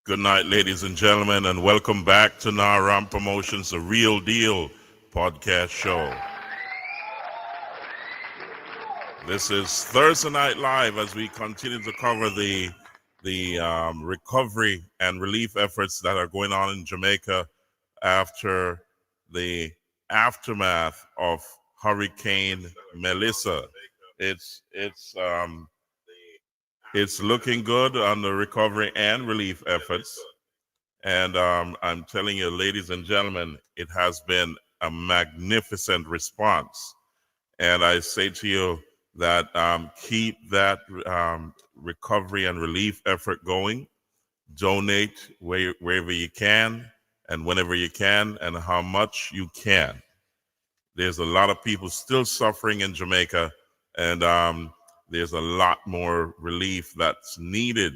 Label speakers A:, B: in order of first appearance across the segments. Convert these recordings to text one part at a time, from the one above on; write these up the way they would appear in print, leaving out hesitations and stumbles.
A: Good night, ladies and gentlemen, and welcome back to Naram Promotions, The Real Deal podcast show. This is Thursday Night Live as we continue to cover the recovery and relief efforts that are going on in Jamaica after the aftermath of Hurricane Melissa. It's looking good on the recovery and relief efforts. And I'm telling you, ladies and gentlemen, it has been a magnificent response. And I say to you that keep that recovery and relief effort going. Donate wherever you can and whenever you can and how much you can. There's a lot of people still suffering in Jamaica, and there's a lot more relief that's needed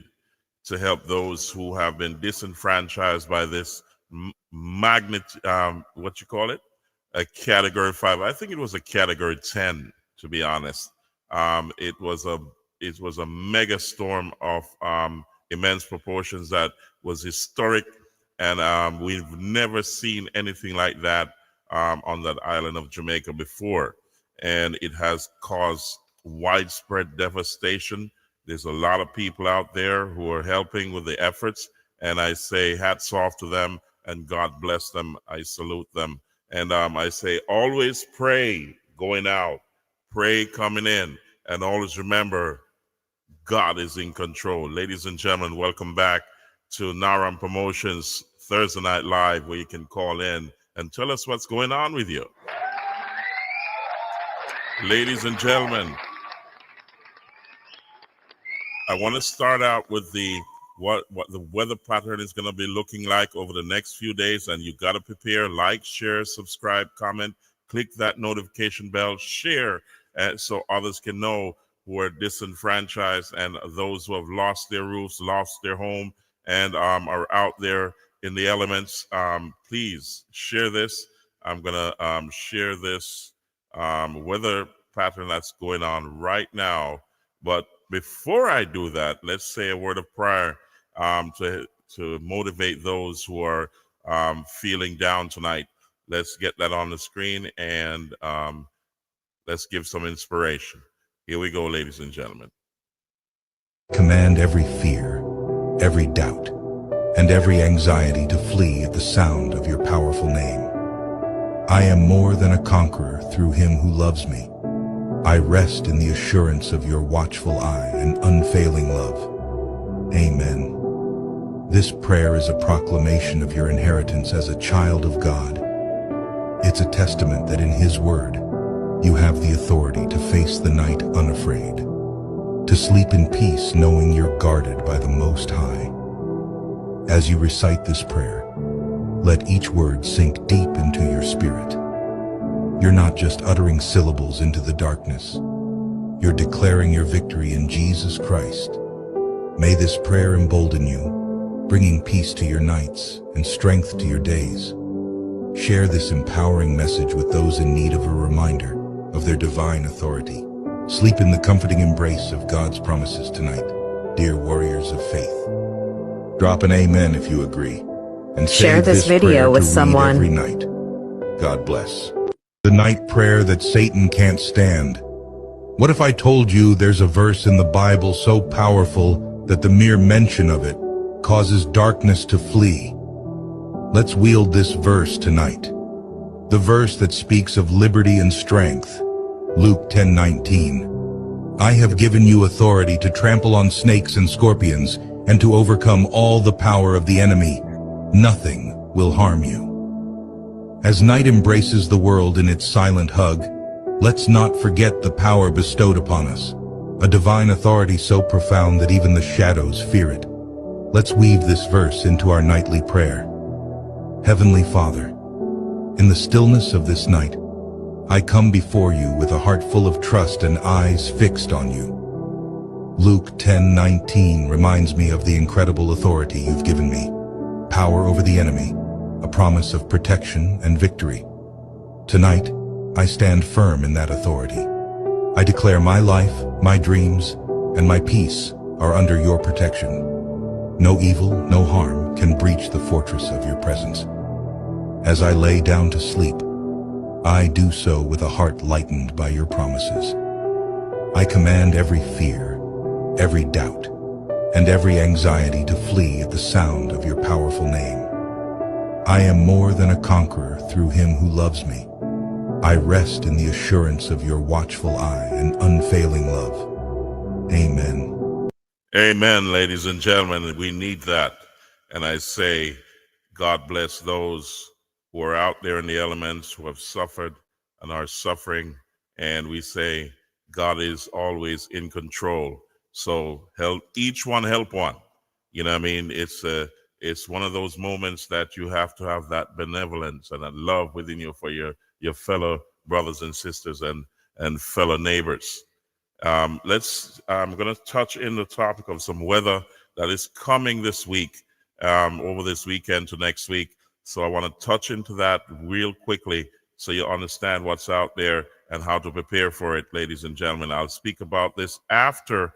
A: to help those who have been disenfranchised by this a Category 5. I think it was a Category 10, to be honest. It was a mega storm of immense proportions that was historic, and we've never seen anything like that on that island of Jamaica before, and it has caused widespread devastation. There's a lot of people out there who are helping with the efforts, and I say hats off to them and God bless them. I salute them, and I say always pray going out, pray coming in, and always remember God is in control. Ladies and gentlemen, welcome back to Naram Promotions Thursday Night Live, where you can call in and tell us what's going on with you. Ladies and gentlemen, I want to start out with what the weather pattern is going to be looking like over the next few days, and you got to prepare, like, share, subscribe, comment, click that notification bell, share, so others can know who are disenfranchised and those who have lost their roofs, lost their home, and are out there in the elements. Please share this. I'm going to share this weather pattern that's going on right now. But before I do that, let's say a word of prayer to motivate those who are feeling down tonight. Let's get that on the screen, and let's give some inspiration. Here we go, ladies and gentlemen.
B: Command every fear, every doubt, and every anxiety to flee at the sound of your powerful name. I am more than a conqueror through him who loves me. I rest in the assurance of your watchful eye and unfailing love. Amen. This prayer is a proclamation of your inheritance as a child of God. It's a testament that in his word, you have the authority to face the night unafraid, to sleep in peace knowing you're guarded by the Most High. As you recite this prayer, let each word sink deep into your spirit. You're not just uttering syllables into the darkness. You're declaring your victory in Jesus Christ. May this prayer embolden you, bringing peace to your nights and strength to your days. Share this empowering message with those in need of a reminder of their divine authority. Sleep in the comforting embrace of God's promises tonight, dear warriors of faith. Drop an amen if you agree, and
C: share this video with someone
B: every night. God bless. The night prayer that Satan can't stand. What if I told you there's a verse in the Bible so powerful that the mere mention of it causes darkness to flee? Let's wield this verse tonight. The verse that speaks of liberty and strength. Luke 10:19. I have given you authority to trample on snakes and scorpions and to overcome all the power of the enemy. Nothing will harm you. As night embraces the world in its silent hug, let's not forget the power bestowed upon us, a divine authority so profound that even the shadows fear it. Let's weave this verse into our nightly prayer. Heavenly Father, in the stillness of this night, I come before you with a heart full of trust and eyes fixed on you. Luke 10:19 reminds me of the incredible authority you've given me, power over the enemy, a promise of protection and victory. Tonight, I stand firm in that authority. I declare my life, my dreams, and my peace are under your protection. No evil, no harm can breach the fortress of your presence. As I lay down to sleep, I do so with a heart lightened by your promises. I command every fear, every doubt, and every anxiety to flee at the sound of your powerful name. I am more than a conqueror through him who loves me. I rest in the assurance of your watchful eye and unfailing love. Amen.
A: Amen, ladies and gentlemen. We need that. And I say, God bless those who are out there in the elements, who have suffered and are suffering. And we say, God is always in control. So help each one, help one. You know what I mean? It's one of those moments that you have to have that benevolence and that love within you for your fellow brothers and sisters and fellow neighbors. I'm going to touch in the topic of some weather that is coming this week, over this weekend to next week. So I want to touch into that real quickly so you understand what's out there and how to prepare for it, ladies and gentlemen. I'll speak about this after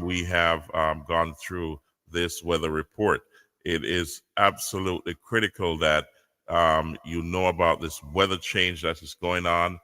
A: we have gone through this weather report. It is absolutely critical that you know about this weather change that is going on.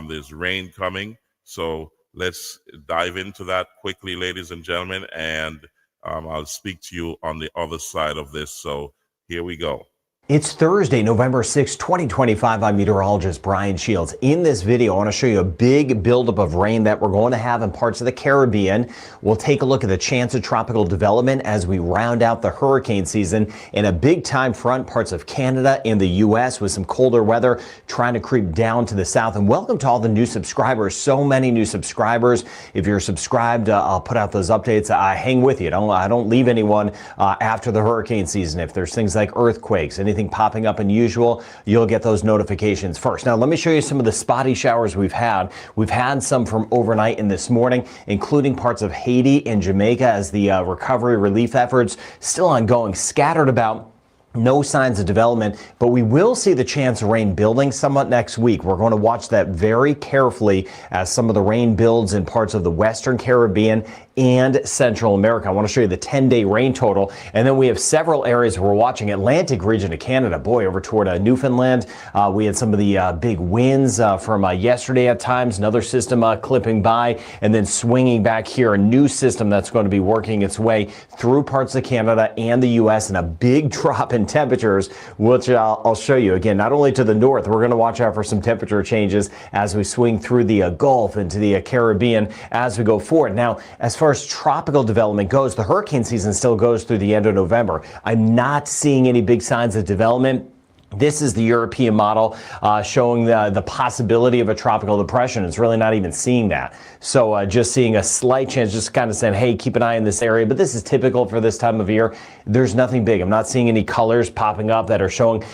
A: There's rain coming. So let's dive into that quickly, ladies and gentlemen, and I'll speak to you on the other side of this. So here we go.
D: It's Thursday, November 6, 2025. I'm meteorologist Brian Shields. In this video, I want to show you a big buildup of rain that we're going to have in parts of the Caribbean. We'll take a look at the chance of tropical development as we round out the hurricane season, and a big time front parts of Canada and the U.S. with some colder weather trying to creep down to the south. And welcome to all the new subscribers. So many new subscribers. If you're subscribed, I'll put out those updates. I hang with you. I don't leave anyone after the hurricane season. If there's things like earthquakes, anything popping up unusual, you'll get those notifications first. Now, let me show you some of the spotty showers we've had. We've had some from overnight and this morning, including parts of Haiti and Jamaica as the recovery relief efforts still ongoing, scattered about. No signs of development, but we will see the chance of rain building somewhat next week. We're going to watch that very carefully as some of the rain builds in parts of the Western Caribbean and Central America. I want to show you the 10-day rain total. And then we have several areas we're watching. Atlantic region of Canada, boy, over toward Newfoundland. We had some of the big winds from yesterday at times. Another system clipping by and then swinging back here. A new system that's going to be working its way through parts of Canada and the U.S. and a big drop in temperatures, which I'll show you again, not only to the north. We're going to watch out for some temperature changes as we swing through the Gulf into the Caribbean as we go forward. Now, as far as tropical development goes, the hurricane season still goes through the end of November. I'm not seeing any big signs of development. This is the European model showing the possibility of a tropical depression. It's really not even seeing that. So just seeing a slight chance, just kind of saying, hey, keep an eye in this area. But this is typical for this time of year. There's nothing big. I'm not seeing any colors popping up that are showing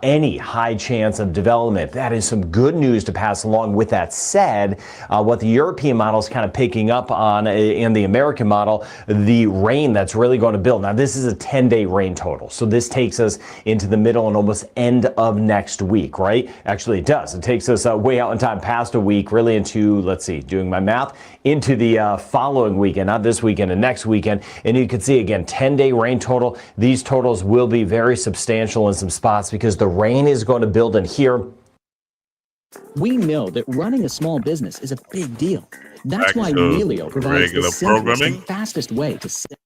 D: any high chance of development. That is some good news to pass along. With that said, what the European model is kind of picking up on in the American model, the rain that's really going to build. Now, this is a 10-day rain total. So this takes us into the middle and almost end of next week, right? Actually, it does. It takes us way out in time, past a week, really into, let's see, doing my math, into the following weekend, not this weekend and next weekend. And you can see, again, 10-day rain total. These totals will be very substantial in some spots because the rain is going to build in here.
E: We know that running a small business is a big deal. That's why Melio provides the simplest and fastest way to set.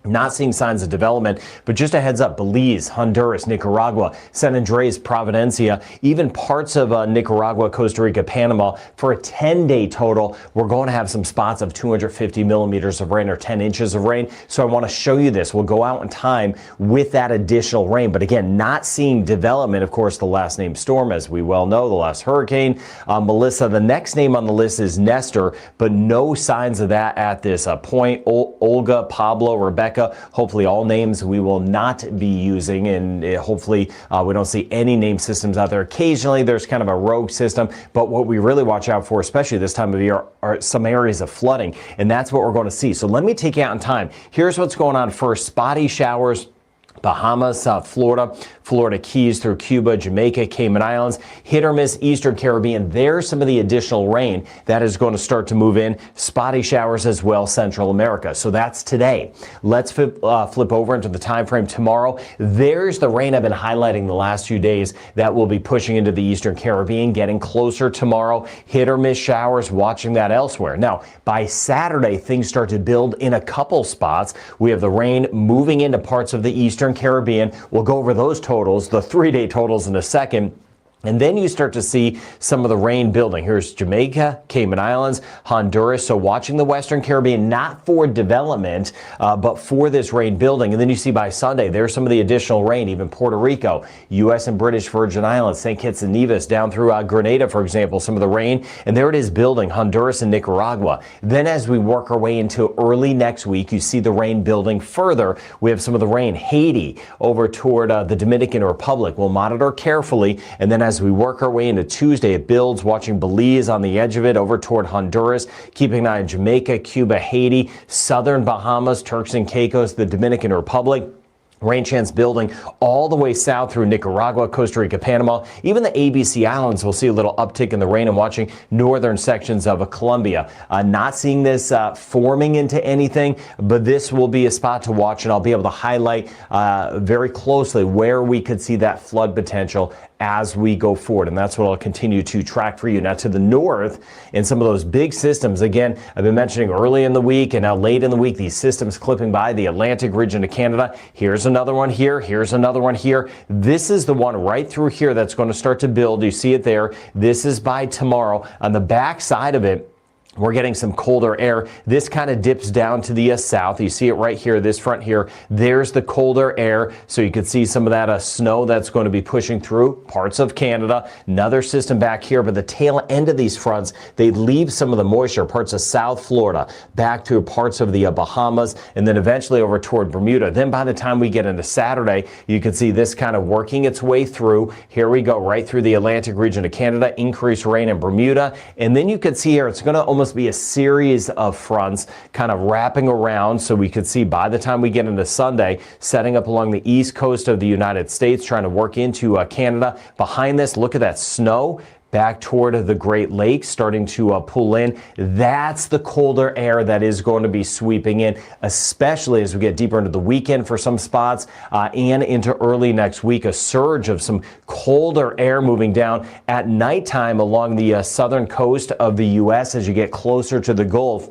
D: Not seeing signs of development, but just a heads up, Belize, Honduras, Nicaragua, San Andres, Providencia, even parts of Nicaragua, Costa Rica, Panama, for a 10-day total, we're going to have some spots of 250 millimeters of rain or 10 inches of rain. So I want to show you this. We'll go out in time with that additional rain. But again, not seeing development. Of course, the last name storm, as we well know, the last hurricane, Melissa. The next name on the list is Nestor, but no signs of that at this point. Olga, Pablo, Rebecca, hopefully all names we will not be using, and hopefully we don't see any name systems out there. Occasionally there's kind of a rogue system, but what we really watch out for, especially this time of year, are some areas of flooding, and that's what we're going to see. So let me take you out in time. Here's what's going on first. Spotty showers Bahamas, South Florida, Florida Keys through Cuba, Jamaica, Cayman Islands, hit or miss Eastern Caribbean. There's some of the additional rain that is going to start to move in. Spotty showers as well, Central America. So that's today. Let's flip over into the time frame tomorrow. There's the rain I've been highlighting the last few days that will be pushing into the Eastern Caribbean, getting closer tomorrow. Hit or miss showers, watching that elsewhere. Now, by Saturday, things start to build in a couple spots. We have the rain moving into parts of the Eastern Caribbean. We'll go over those totals, the 3-day totals in a second. And then you start to see some of the rain building. Here's Jamaica, Cayman Islands, Honduras. So watching the Western Caribbean, not for development, but for this rain building. And then you see by Sunday, there's some of the additional rain, even Puerto Rico, U.S. and British Virgin Islands, St. Kitts and Nevis, down through Grenada, for example, some of the rain. And there it is building, Honduras and Nicaragua. Then as we work our way into early next week, you see the rain building further. We have some of the rain, Haiti, over toward the Dominican Republic. We'll monitor carefully. And then as we work our way into Tuesday, it builds, watching Belize on the edge of it over toward Honduras, keeping an eye on Jamaica, Cuba, Haiti, southern Bahamas, Turks and Caicos, the Dominican Republic. Rain chance building all the way south through Nicaragua, Costa Rica, Panama. Even the ABC Islands will see a little uptick in the rain, and watching northern sections of Colombia. Not seeing this forming into anything, but this will be a spot to watch, and I'll be able to highlight very closely where we could see that flood potential as we go forward, and that's what I'll continue to track for you. Now to the north, in some of those big systems, again, I've been mentioning early in the week and now late in the week, these systems clipping by the Atlantic region of Canada. Here's another one here. Here's another one here. This is the one right through here that's going to start to build. You see it there. This is by tomorrow. On the back side of it, we're getting some colder air. This kind of dips down to the south. You see it right here, this front here. There's the colder air. So you can see some of that snow that's going to be pushing through parts of Canada. Another system back here, but the tail end of these fronts, they leave some of the moisture, parts of South Florida, back to parts of the Bahamas, and then eventually over toward Bermuda. Then by the time we get into Saturday, you can see this kind of working its way through. Here we go, right through the Atlantic region of Canada, increased rain in Bermuda. And then you can see here, it's going to almost be a series of fronts kind of wrapping around. So we could see by the time we get into Sunday, setting up along the east coast of the United States, trying to work into Canada. Behind this, look at that snow back toward the Great Lakes, starting to pull in. That's the colder air that is going to be sweeping in, especially as we get deeper into the weekend for some spots and into early next week. A surge of some colder air moving down at nighttime along the southern coast of the U.S. as you get closer to the Gulf.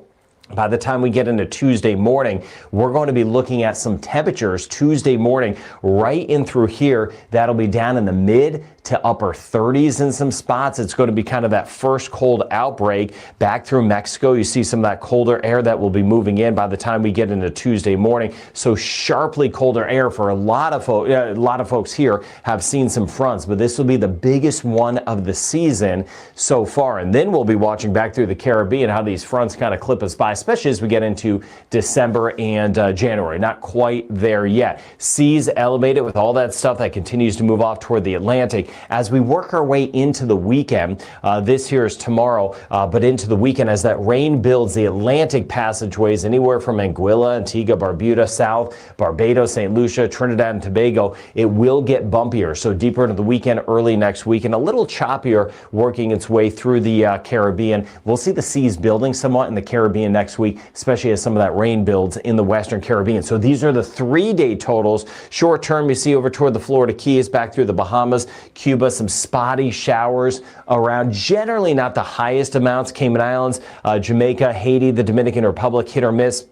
D: By the time we get into Tuesday morning, we're going to be looking at some temperatures Tuesday morning right in through here. That'll be down in the mid to upper 30s in some spots. It's going to be kind of that first cold outbreak back through Mexico. You see some of that colder air that will be moving in by the time we get into Tuesday morning. So sharply colder air for a lot of folks here have seen some fronts, but this will be the biggest one of the season so far. And then we'll be watching back through the Caribbean how these fronts kind of clip us by, especially as we get into December and January. Not quite there yet. Seas elevated with all that stuff that continues to move off toward the Atlantic. As we work our way into the weekend, this here is tomorrow, but into the weekend as that rain builds, the Atlantic passageways anywhere from Anguilla, Antigua, Barbuda, South, Barbados, St. Lucia, Trinidad and Tobago, it will get bumpier. So deeper into the weekend, early next week, and a little choppier working its way through the Caribbean. We'll see the seas building somewhat in the Caribbean next week, especially as some of that rain builds in the Western Caribbean. So these are the 3-day totals. Short term, you see over toward the Florida Keys, back through the Bahamas, Cuba, some spotty showers around, generally not the highest amounts. Cayman Islands, Jamaica, Haiti, the Dominican Republic, hit or miss.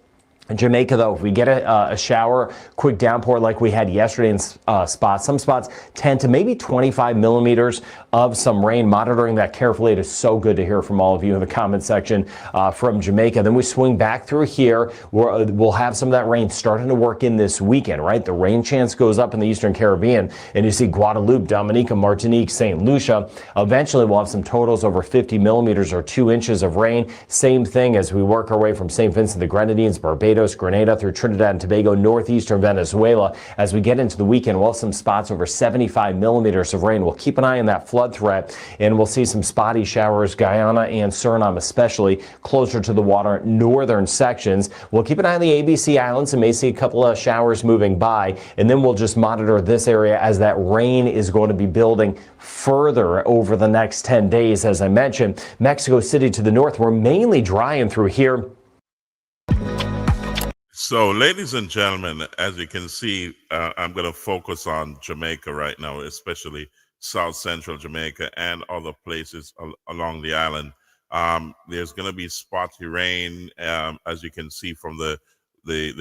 D: Jamaica, though, if we get a shower, quick downpour like we had yesterday in spots, some spots 10 to maybe 25 millimeters of some rain. Monitoring that carefully. It is so good to hear from all of you in the comment section from Jamaica. Then we swing back through here. We'll have some of that rain starting to work in this weekend, right? The rain chance goes up in the Eastern Caribbean, and you see Guadeloupe, Dominica, Martinique, St. Lucia. Eventually, we'll have some totals over 50 millimeters or 2 inches of rain. Same thing as we work our way from St. Vincent, the Grenadines, Barbados, Barbados, Grenada through Trinidad and Tobago, northeastern Venezuela. As we get into the weekend, we'll have some spots over 75 millimeters of rain. We'll keep an eye on that flood threat, and we'll see some spotty showers, Guyana and Suriname especially, closer to the water northern sections. We'll keep an eye on the ABC Islands and may see a couple of showers moving by, and then we'll just monitor this area as that rain is going to be building further over the next 10 days. As I mentioned, Mexico City to the north, we're mainly drying through here.
A: So, ladies and gentlemen, as you can see, I'm going to focus on Jamaica right now, especially South Central Jamaica and other places along the island. There's going to be spotty rain, as you can see from the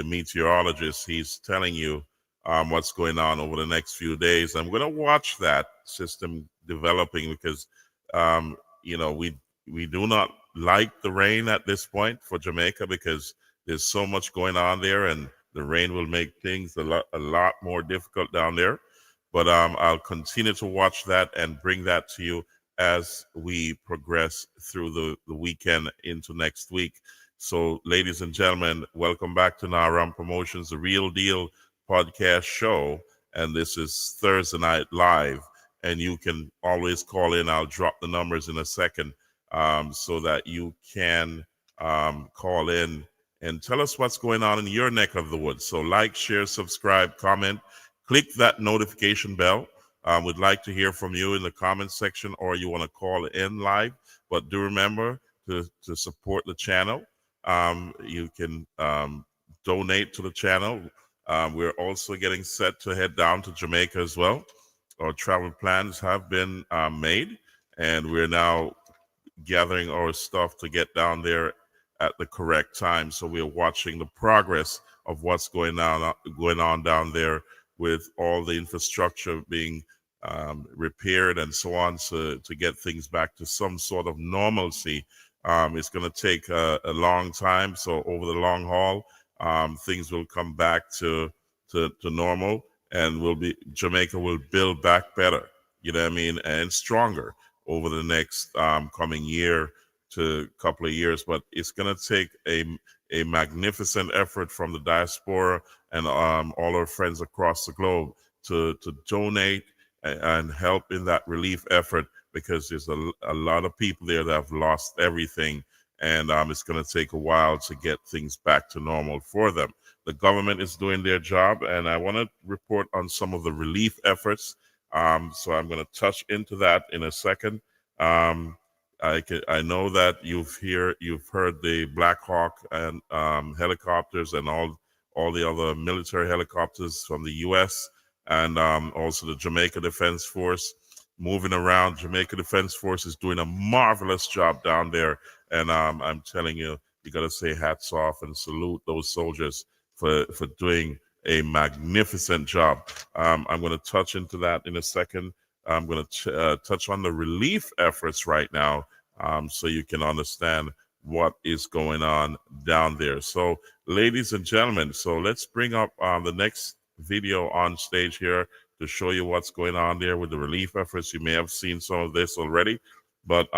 A: meteorologist. He's telling you what's going on over the next few days. I'm going to watch that system developing because, we do not like the rain at this point for Jamaica because there's so much going on there, and the rain will make things a lot more difficult down there. But I'll continue to watch that and bring that to you as we progress through the weekend into next week. So, ladies and gentlemen, welcome back to Naram Promotions, the Real Deal podcast show. And this is Thursday Night Live. And you can always call in. I'll drop the numbers in a second so that you can call in and tell us what's going on in your neck of the woods. So like, share, subscribe, comment, click that notification bell. We'd like to hear from you in the comment section, or you want to call in live. But do remember to support the channel. You can donate to the channel. We're also getting set to head down to Jamaica as well. Our travel plans have been made, and we're now gathering our stuff to get down there at the correct time. So we're watching the progress of what's going on down there with all the infrastructure being repaired and so on, to get things back to some sort of normalcy. It's going to take a long time. So over the long haul, things will come back to normal, and Jamaica will build back better, you know what I mean, and stronger over the next coming year to couple of years. But it's going to take a magnificent effort from the diaspora and all our friends across the globe to donate and help in that relief effort, because there's a lot of people there that have lost everything, and it's going to take a while to get things back to normal for them. The government is doing their job, and I want to report on some of the relief efforts. So I'm going to touch into that in a second. I know that you've heard the Black Hawk and helicopters and all the other military helicopters from the U.S. and also the Jamaica Defense Force moving around. Jamaica Defense Force is doing a marvelous job down there, and I'm telling you, you got to say hats off and salute those soldiers for doing a magnificent job. I'm going to touch into that in a second. I'm going to touch on the relief efforts right now, so you can understand what is going on down there. So, ladies and gentlemen, so let's bring up the next video on stage here to show you what's going on there with the relief efforts. You may have seen some of this already, but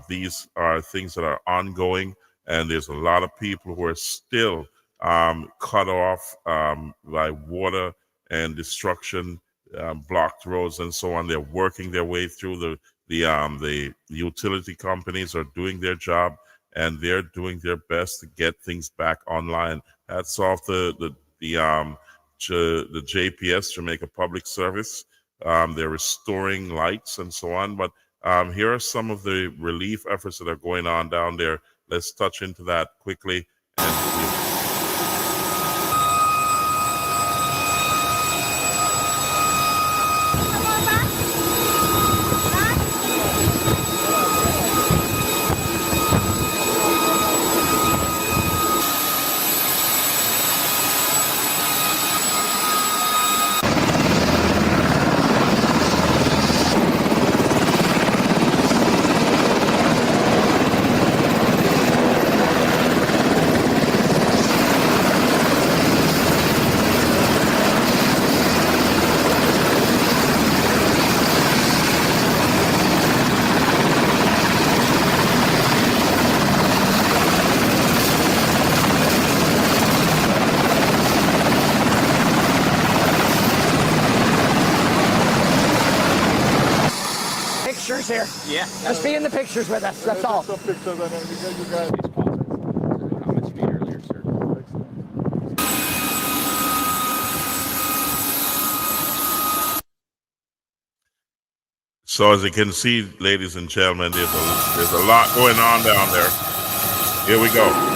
A: these are things that are ongoing, and there's a lot of people who are still cut off by water and destruction, blocked roads and so on. They're working their way through. The utility companies are doing their job, and they're doing their best to get things back online. Hats off the JPS, Jamaica Public Service. They're restoring lights and so on. But here are some of the relief efforts that are going on down there. Let's touch into that quickly.
F: Yeah.
G: Just be in the pictures with us. That's all.
H: Some pictures and then you guys.
F: Comment speed earlier, sir.
A: So as you can see, ladies and gentlemen, there's a lot going on down there. Here we go.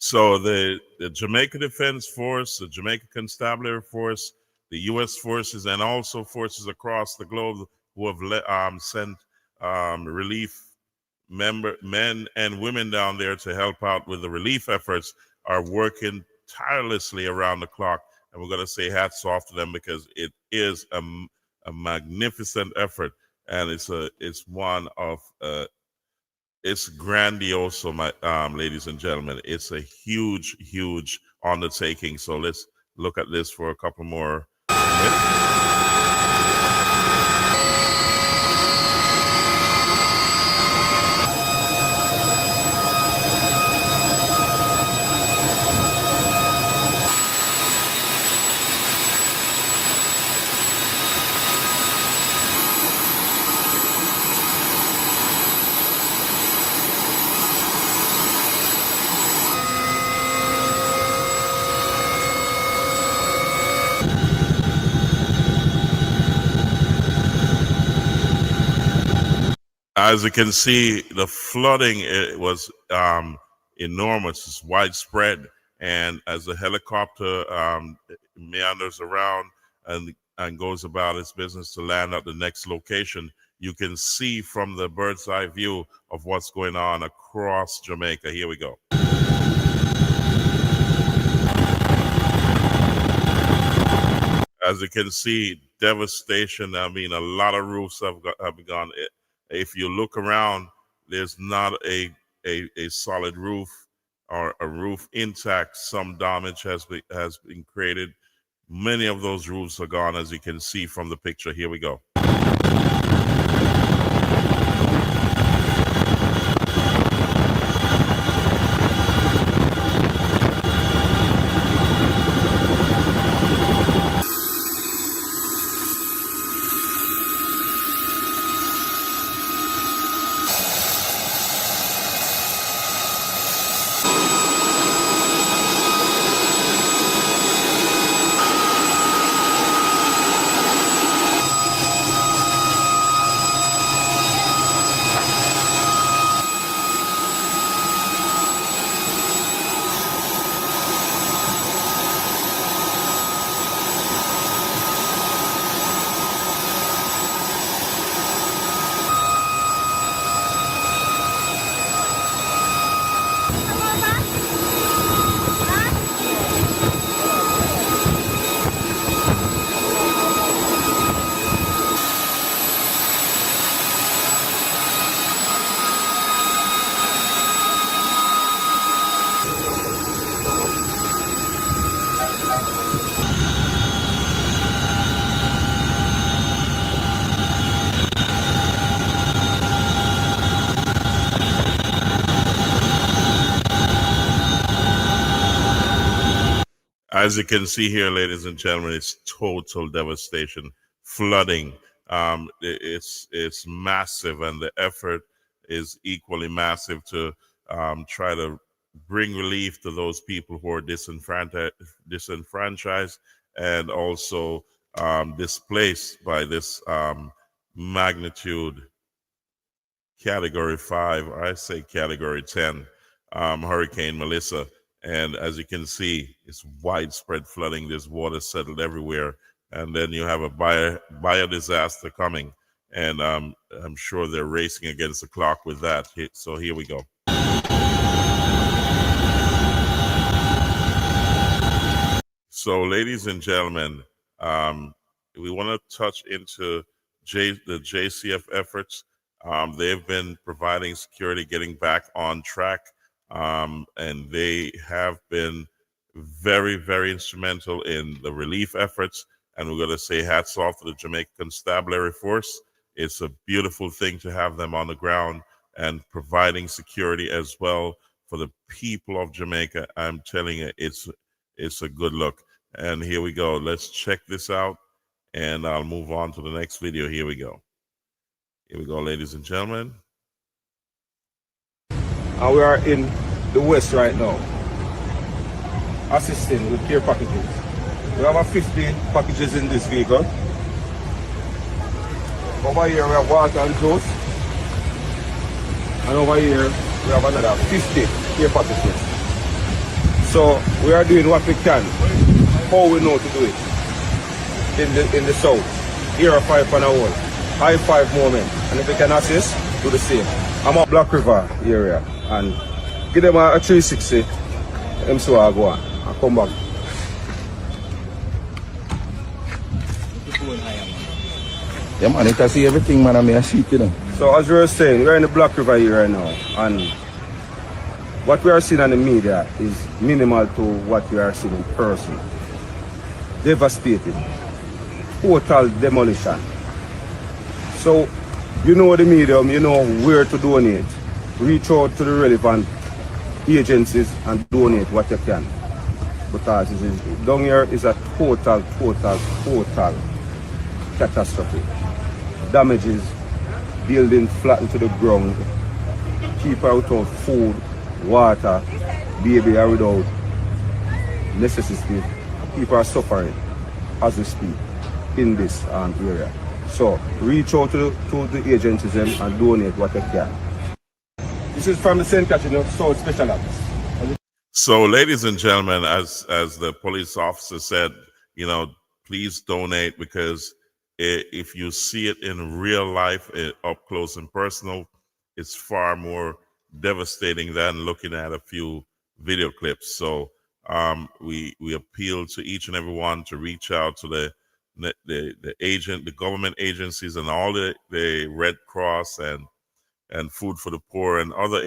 A: So the Jamaica Defense Force, the Jamaica Constabulary Force, the U.S. forces, and also forces across the globe who have sent relief men and women down there to help out with the relief efforts are working tirelessly around the clock. And we're going to say hats off to them because it is a magnificent effort. And it's one of it's grandiose, my ladies and gentlemen. It's a huge, huge undertaking. So let's look at this for a couple more minutes. As you can see, the flooding was enormous, it's widespread, and as the helicopter meanders around and goes about its business to land at the next location, you can see from the bird's eye view of what's going on across Jamaica. Here we go. As you can see, devastation. I mean, a lot of roofs have gone. If you look around, there's not a solid roof or a roof intact. Some damage has been created. Many of those roofs are gone, as you can see from the picture. Here we go. As you can see here, ladies and gentlemen, it's total devastation, flooding. It's massive, and the effort is equally massive to try to bring relief to those people who are disenfranchised and also displaced by this magnitude Category 5, or I say Category 10, Hurricane Melissa. And as you can see, it's widespread flooding. There's water settled everywhere. And then you have a bio disaster coming. And I'm sure they're racing against the clock with that. So here we go. So, ladies and gentlemen, we want to touch into the JCF efforts. They've been providing security, getting back on track, and they have been very, very instrumental in the relief efforts. And we're going to say hats off to the Jamaican Constabulary Force. It's a beautiful thing to have them on the ground and providing security as well for the people of Jamaica. I'm telling you, it's a good look. And here we go. Let's check this out, and I'll move on to the next video. Here we go. Here we go, ladies and gentlemen.
H: And we are in the West right now, assisting with care packages. We have 50 packages in this vehicle. Over here we have water and juice. And over here we have another 50 care packages. So we are doing what we can, how we know to do it in the south. Here are 5 on a wall. High five moment. And if you can assist, do the same. I'm at Black River area and give them a 360. So I go on and come back.
I: Yeah man, you can see everything man, I see it, you know.
H: So as we were saying, we're in the Black River here right now, and what we are seeing on the media is minimal to what we are seeing in person. Devastated. Total demolition. So, you know the medium, you know where to donate. Reach out to the relevant agencies and donate what you can. Because down here is a total catastrophe. Damages, building flattened to the ground, people without food, water, baby are without necessity. People are suffering as we speak in this area. So reach out to the agencies and donate what you can. This is from the St. Catherine South Special Office.
A: So, ladies and gentlemen, as the police officer said, you know, please donate, because if you see it in real life, up close and personal, it's far more devastating than looking at a few video clips. So we appeal to each and every one to reach out to the government agencies and all the Red Cross and Food for the Poor and other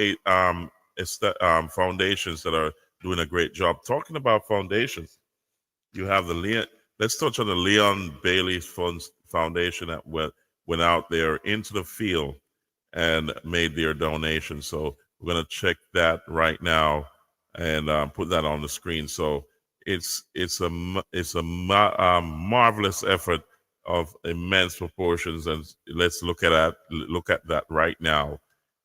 A: foundations that are doing a great job. Talking about foundations, you have let's touch on the Leon Bailey Foundation that went out there into the field and made their donation. So we're going to check that right now and put that on the screen. So it's a marvelous effort of immense proportions, and let's look at that right now.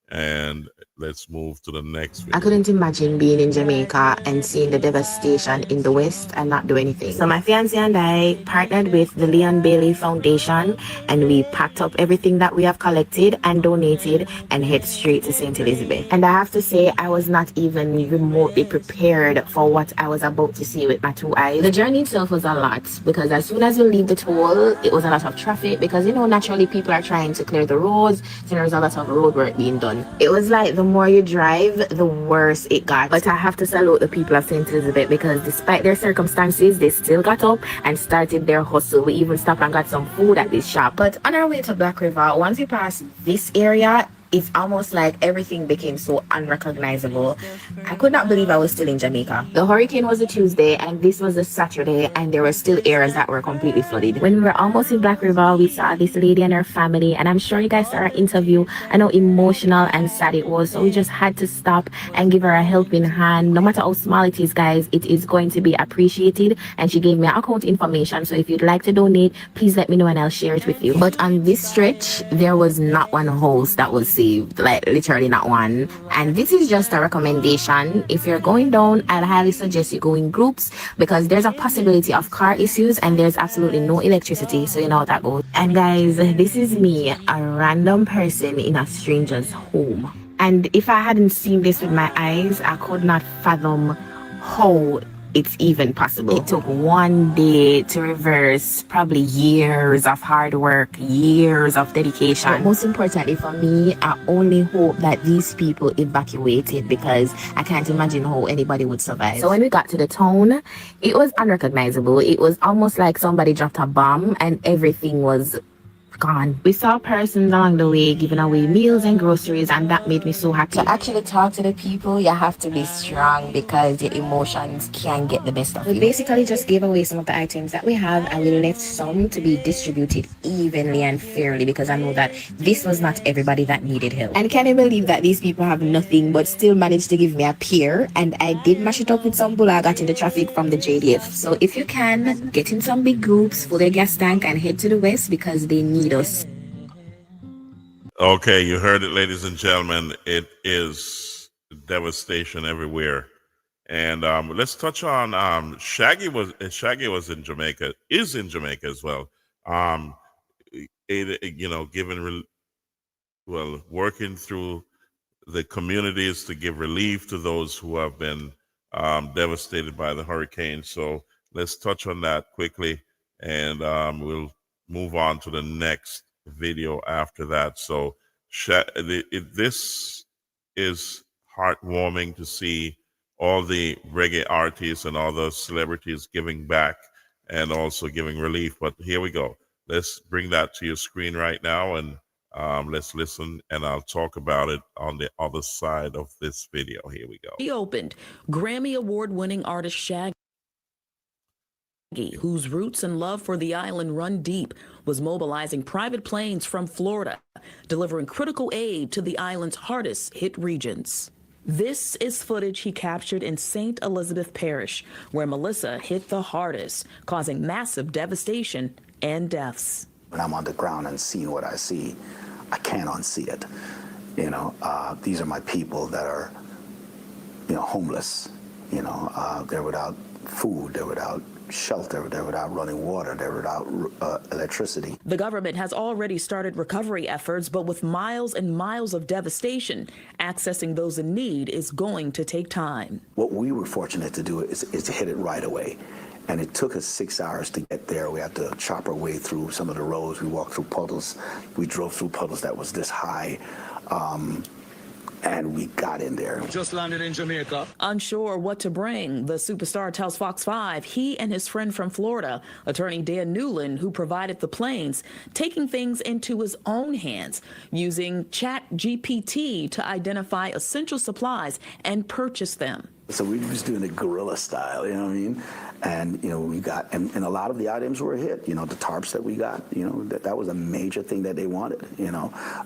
A: And let's move to the next video.
C: I couldn't imagine being in Jamaica and seeing the devastation in the West and not do anything. So my fiancé and I partnered with the Leon Bailey Foundation, and we packed up everything that we have collected and donated and head straight to St. Elizabeth. And I have to say, I was not even remotely prepared for what I was about to see with my 2 eyes. The journey itself was a lot, because as soon as you leave the toll, it was a lot of traffic, because, you know, naturally people are trying to clear the roads, so there's a lot of road work being done. It was like the more you drive, the worse it got. But I have to salute the people of St. Elizabeth, because despite their circumstances, they still got up and started their hustle. We even stopped and got some food at this shop. But on our way to Black River, once we passed this area, it's almost like everything became so unrecognizable. I could not believe I was still in Jamaica. The hurricane was a Tuesday and this was a Saturday, and there were still areas that were completely flooded. When we were almost in Black River, we saw this lady and her family, and I'm sure you guys saw her interview and how emotional and sad it was. So we just had to stop and give her a helping hand. No matter how small it is, guys, it is going to be appreciated. And she gave me account information, so if you'd like to donate, please let me know and I'll share it with you. But on this stretch, there was not one house that was saved, like literally not one. And this is just a recommendation. If you're going down, I'd highly suggest you go in groups, because there's a possibility of car issues and there's absolutely no electricity, so you know how that goes. And guys, this is me, a random person in a stranger's home, and if I hadn't seen this with my eyes, I could not fathom how it's even possible. It took one day to reverse probably years of hard work, years of dedication. But most importantly for me, I only hope that these people evacuated, because I can't imagine how anybody would survive. So when we got to the town, it was unrecognizable. It was almost like somebody dropped a bomb and everything was gone. We saw persons along the way giving away meals and groceries, and that made me so happy. To actually talk to the people, you have to be strong because your emotions can get the best of you. We basically just gave away some of the items that we have, and we left some to be distributed evenly and fairly, because I know that this was not everybody that needed help. And can you believe that these people have nothing but still managed to give me a pear? And I did mash it up with some bull I got in the traffic from the JDF. So if you can, get in some big groups, fill their gas tank, and head to the west, because they need us.
A: Okay, you heard it, ladies and gentlemen. It is devastation everywhere. And let's touch on Shaggy was in Jamaica, is in Jamaica as well. Working through the communities to give relief to those who have been devastated by the hurricane. So let's touch on that quickly, and we'll move on to the next video after that. So this is heartwarming to see all the reggae artists and all the celebrities giving back and also giving relief. But here we go. Let's bring that to your screen right now, and let's listen, and I'll talk about it on the other side of this video. Here we go.
J: He opened Grammy Award-winning artist Shaggy, whose roots and love for the island run deep, was mobilizing private planes from Florida, delivering critical aid to the island's hardest hit regions. This is footage he captured in St. Elizabeth Parish, where Melissa hit the hardest, causing massive devastation and deaths.
K: When I'm on the ground and seeing what I see, I can't unsee it. These are my people that are, homeless. They're without food, they're without shelter, they're without running water, they're without electricity.
J: The government has already started recovery efforts, but with miles and miles of devastation, accessing those in need is going to take time.
K: What we were fortunate to do is to hit it right away. And it took us 6 hours to get there. We had to chop our way through some of the roads. We walked through puddles. We drove through puddles that was this high. And we got in there.
L: Just landed in Jamaica.
J: Unsure what to bring, the superstar tells Fox 5 he and his friend from Florida, attorney Dan Newland, who provided the planes, taking things into his own hands, using ChatGPT to identify essential supplies and purchase them.
K: So we were just doing it guerrilla style, you know what I mean? And, we got, and a lot of the items were a hit, the tarps that we got, that was a major thing that they wanted,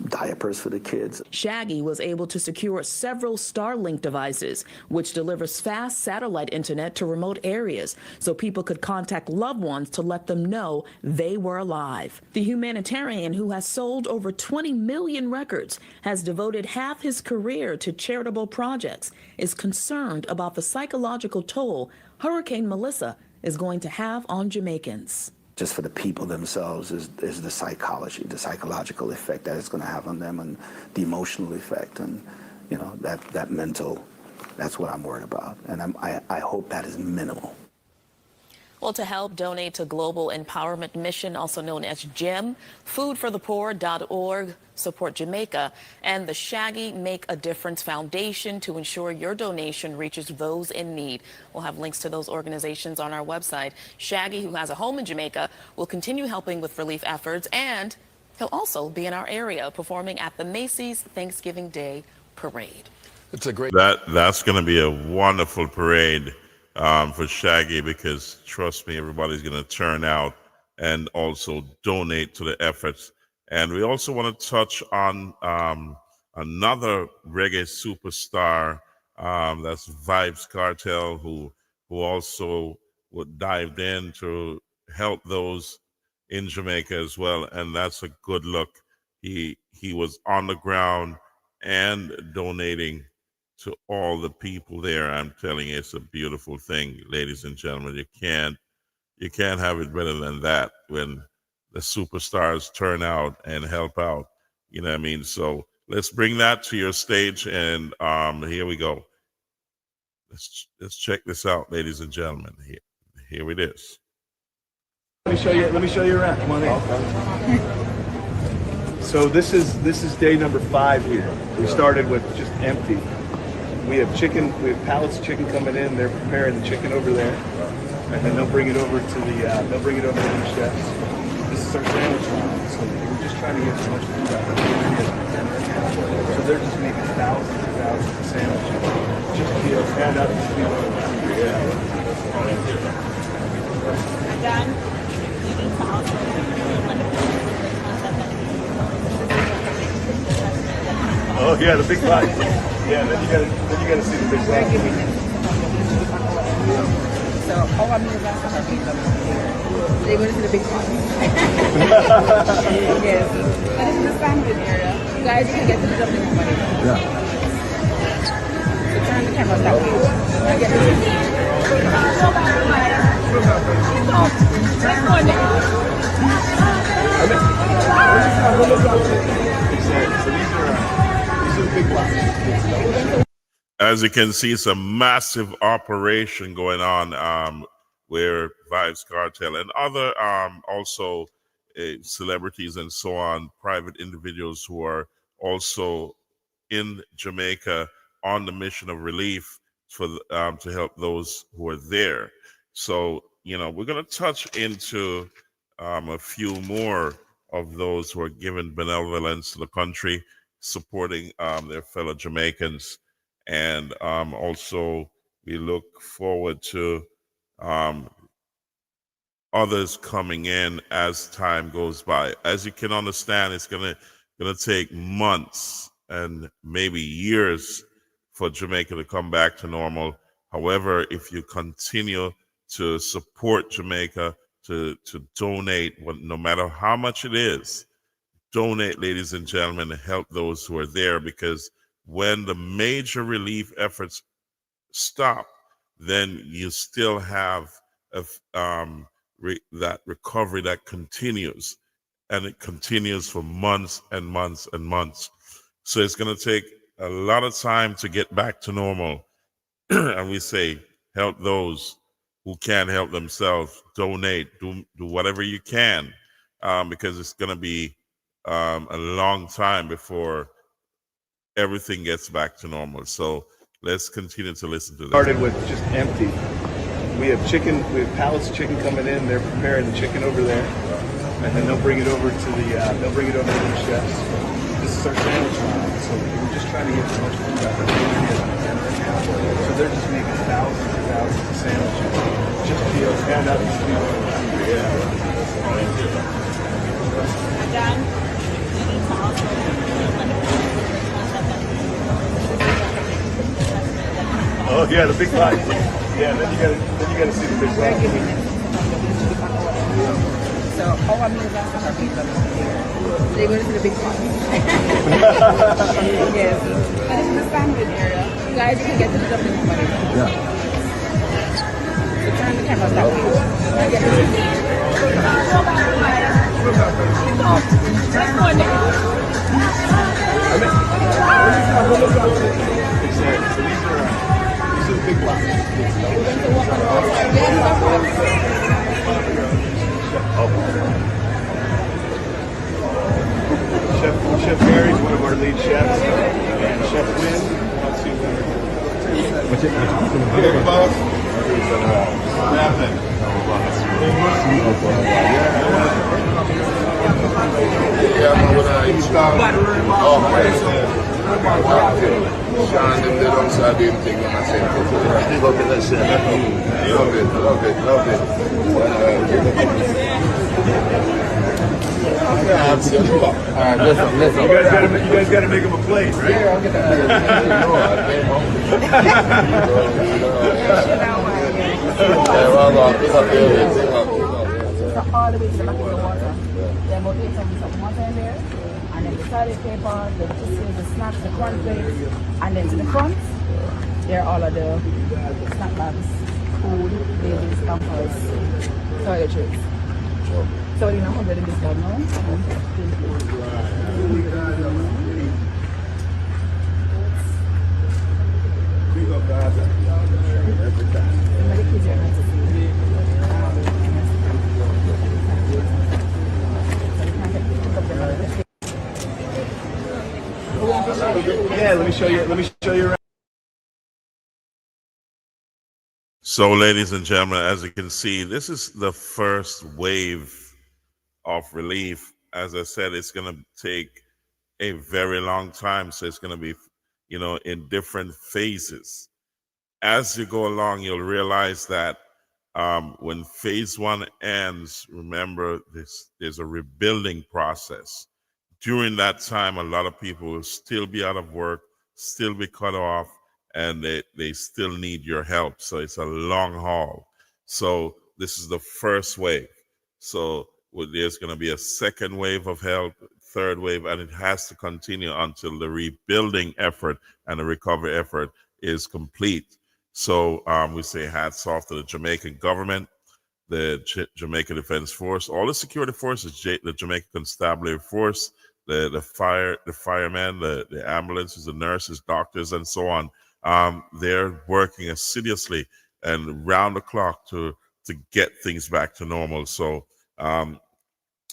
K: diapers for the kids.
J: Shaggy was able to secure several Starlink devices, which delivers fast satellite internet to remote areas, so people could contact loved ones to let them know they were alive. The humanitarian, who has sold over 20 million records, has devoted half his career to charitable projects, is concerned about the psychological toll Hurricane Melissa is going to have on Jamaicans.
K: Just for the people themselves is the psychological effect that it's going to have on them, and the emotional effect, and that mental. That's what I'm worried about, and I hope that is minimal.
J: Well, to help, donate to Global Empowerment Mission, also known as GEM, foodforthepoor.org, support Jamaica, and the Shaggy Make a Difference Foundation to ensure your donation reaches those in need. We'll have links to those organizations on our website. Shaggy, who has a home in Jamaica, will continue helping with relief efforts, and he'll also be in our area performing at the Macy's Thanksgiving Day Parade.
A: It's a great. That's going to be a wonderful parade for Shaggy, because trust me, everybody's going to turn out and also donate to the efforts. And we also want to touch on another reggae superstar, that's Vibes Cartel, who also dived in to help those in Jamaica as well, and that's a good look. He was on the ground and donating to all the people there. I'm telling you, it's a beautiful thing, ladies and gentlemen. You can't have it better than that when the superstars turn out and help out. You know what I mean? So let's bring that to your stage, and here we go. Let's check this out, ladies and gentlemen. Here it is.
L: Let me show you around. Come on in. So this is day number 5 here. We started with just empty. We have chicken. We have pallets of chicken coming in. They're preparing the chicken over there, and then they'll bring it over to the chefs. This is our sandwich line. So we're just trying to get as much food out of it as we can right now. So they're just making thousands and thousands of sandwiches just to be able to hand out to people. Oh yeah, the big bites. Yeah, then you gotta see the big bites.
M: So our meals are for people. They're going to see the big ones. Yes. And this is the sandwich area. You guys can get to the jumping money. Yeah. So turn the camera that way.
A: As you can see, it's a massive operation going on where Vibes Cartel and other also celebrities and so on, private individuals who are also in Jamaica on the mission of relief for to help those who are there. So, we're going to touch into a few more of those who are giving benevolence to the country, supporting their fellow Jamaicans. And also, we look forward to others coming in as time goes by. As you can understand, it's gonna take months and maybe years for Jamaica to come back to normal. However, if you continue to support Jamaica, to donate, no matter how much it is, donate, ladies and gentlemen, to help those who are there, because when the major relief efforts stop, then you still have that recovery that continues, and it continues for months and months and months. So it's going to take a lot of time to get back to normal. And we say, help those who can't help themselves, donate, do whatever you can, because it's going to be a long time before everything gets back to normal. So let's continue to listen to this.
L: Started with just empty. We have chicken. We have pallets of chicken coming in. They're preparing the chicken over there, and then they'll bring it over to the chefs. This is our sandwich line. So we're just trying to get as much food out of it as we can right now. So they're just making thousands and thousands of sandwiches just to be able to hand out to people. Oh yeah, the big bites. Yeah, then you gotta see the big bites.
M: So our meals are for people. They're going to see the big ones. Yes. And this is the sandwich area. You guys can get to the jumping money. Yeah. So turn the camera that way.
L: These are the big blocks. Chef Mary's one of our lead chefs, and Chef Wynn wants you. What's it? Big boss. Nothing.
I: Sean, them they don't say the thing when I say it. Love it, that's it. Love it. Alright, listen.
L: You guys gotta make him a plate, right?
I: Yeah, I'll get that.
M: So all the way to the back of the water. Then we'll put some water in there. And then the toilet paper, the tissues, the snacks, the cornflakes. And then to the front, there are all of the snack bags, food, babies, pampers, toiletries. So you know 100 in this bag now.
L: Big up, guys. Yeah, let me show you. Let me show you around.
A: So, ladies and gentlemen, as you can see, this is the first wave of relief. As I said, it's going to take a very long time. So it's going to be, in different phases. As you go along, you'll realize that when phase one ends, remember there's a rebuilding process. During that time, a lot of people will still be out of work, still be cut off, and they still need your help. So it's a long haul. So this is the first wave. So there's going to be a second wave of help, third wave, and it has to continue until the rebuilding effort and the recovery effort is complete. So we say hats off to the Jamaican government, the Jamaica Defense Force, all the security forces, the Jamaica Constabulary Force, the firemen, the ambulances, the nurses, doctors, and so on. They're working assiduously and round the clock to get things back to normal. So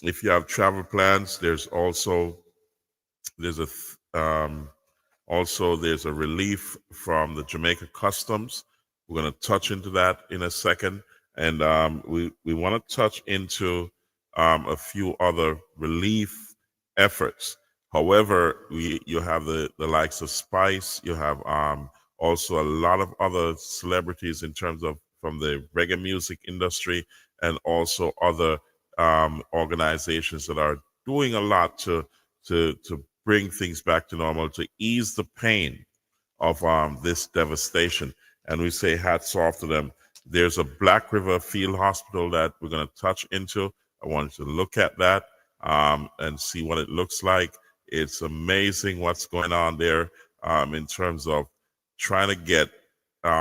A: if you have travel plans, there's a relief from the Jamaica Customs. We're going to touch into that in a second. And we want to touch into a few other relief efforts. However, you have the likes of Spice. You have also a lot of other celebrities in terms of from the reggae music industry, and also other organizations that are doing a lot to bring things back to normal, to ease the pain of this devastation. And we say hats off to them. There's a Black River Field Hospital that we're going to touch into. I want you to look at that and see what it looks like. It's amazing what's going on there in terms of trying to get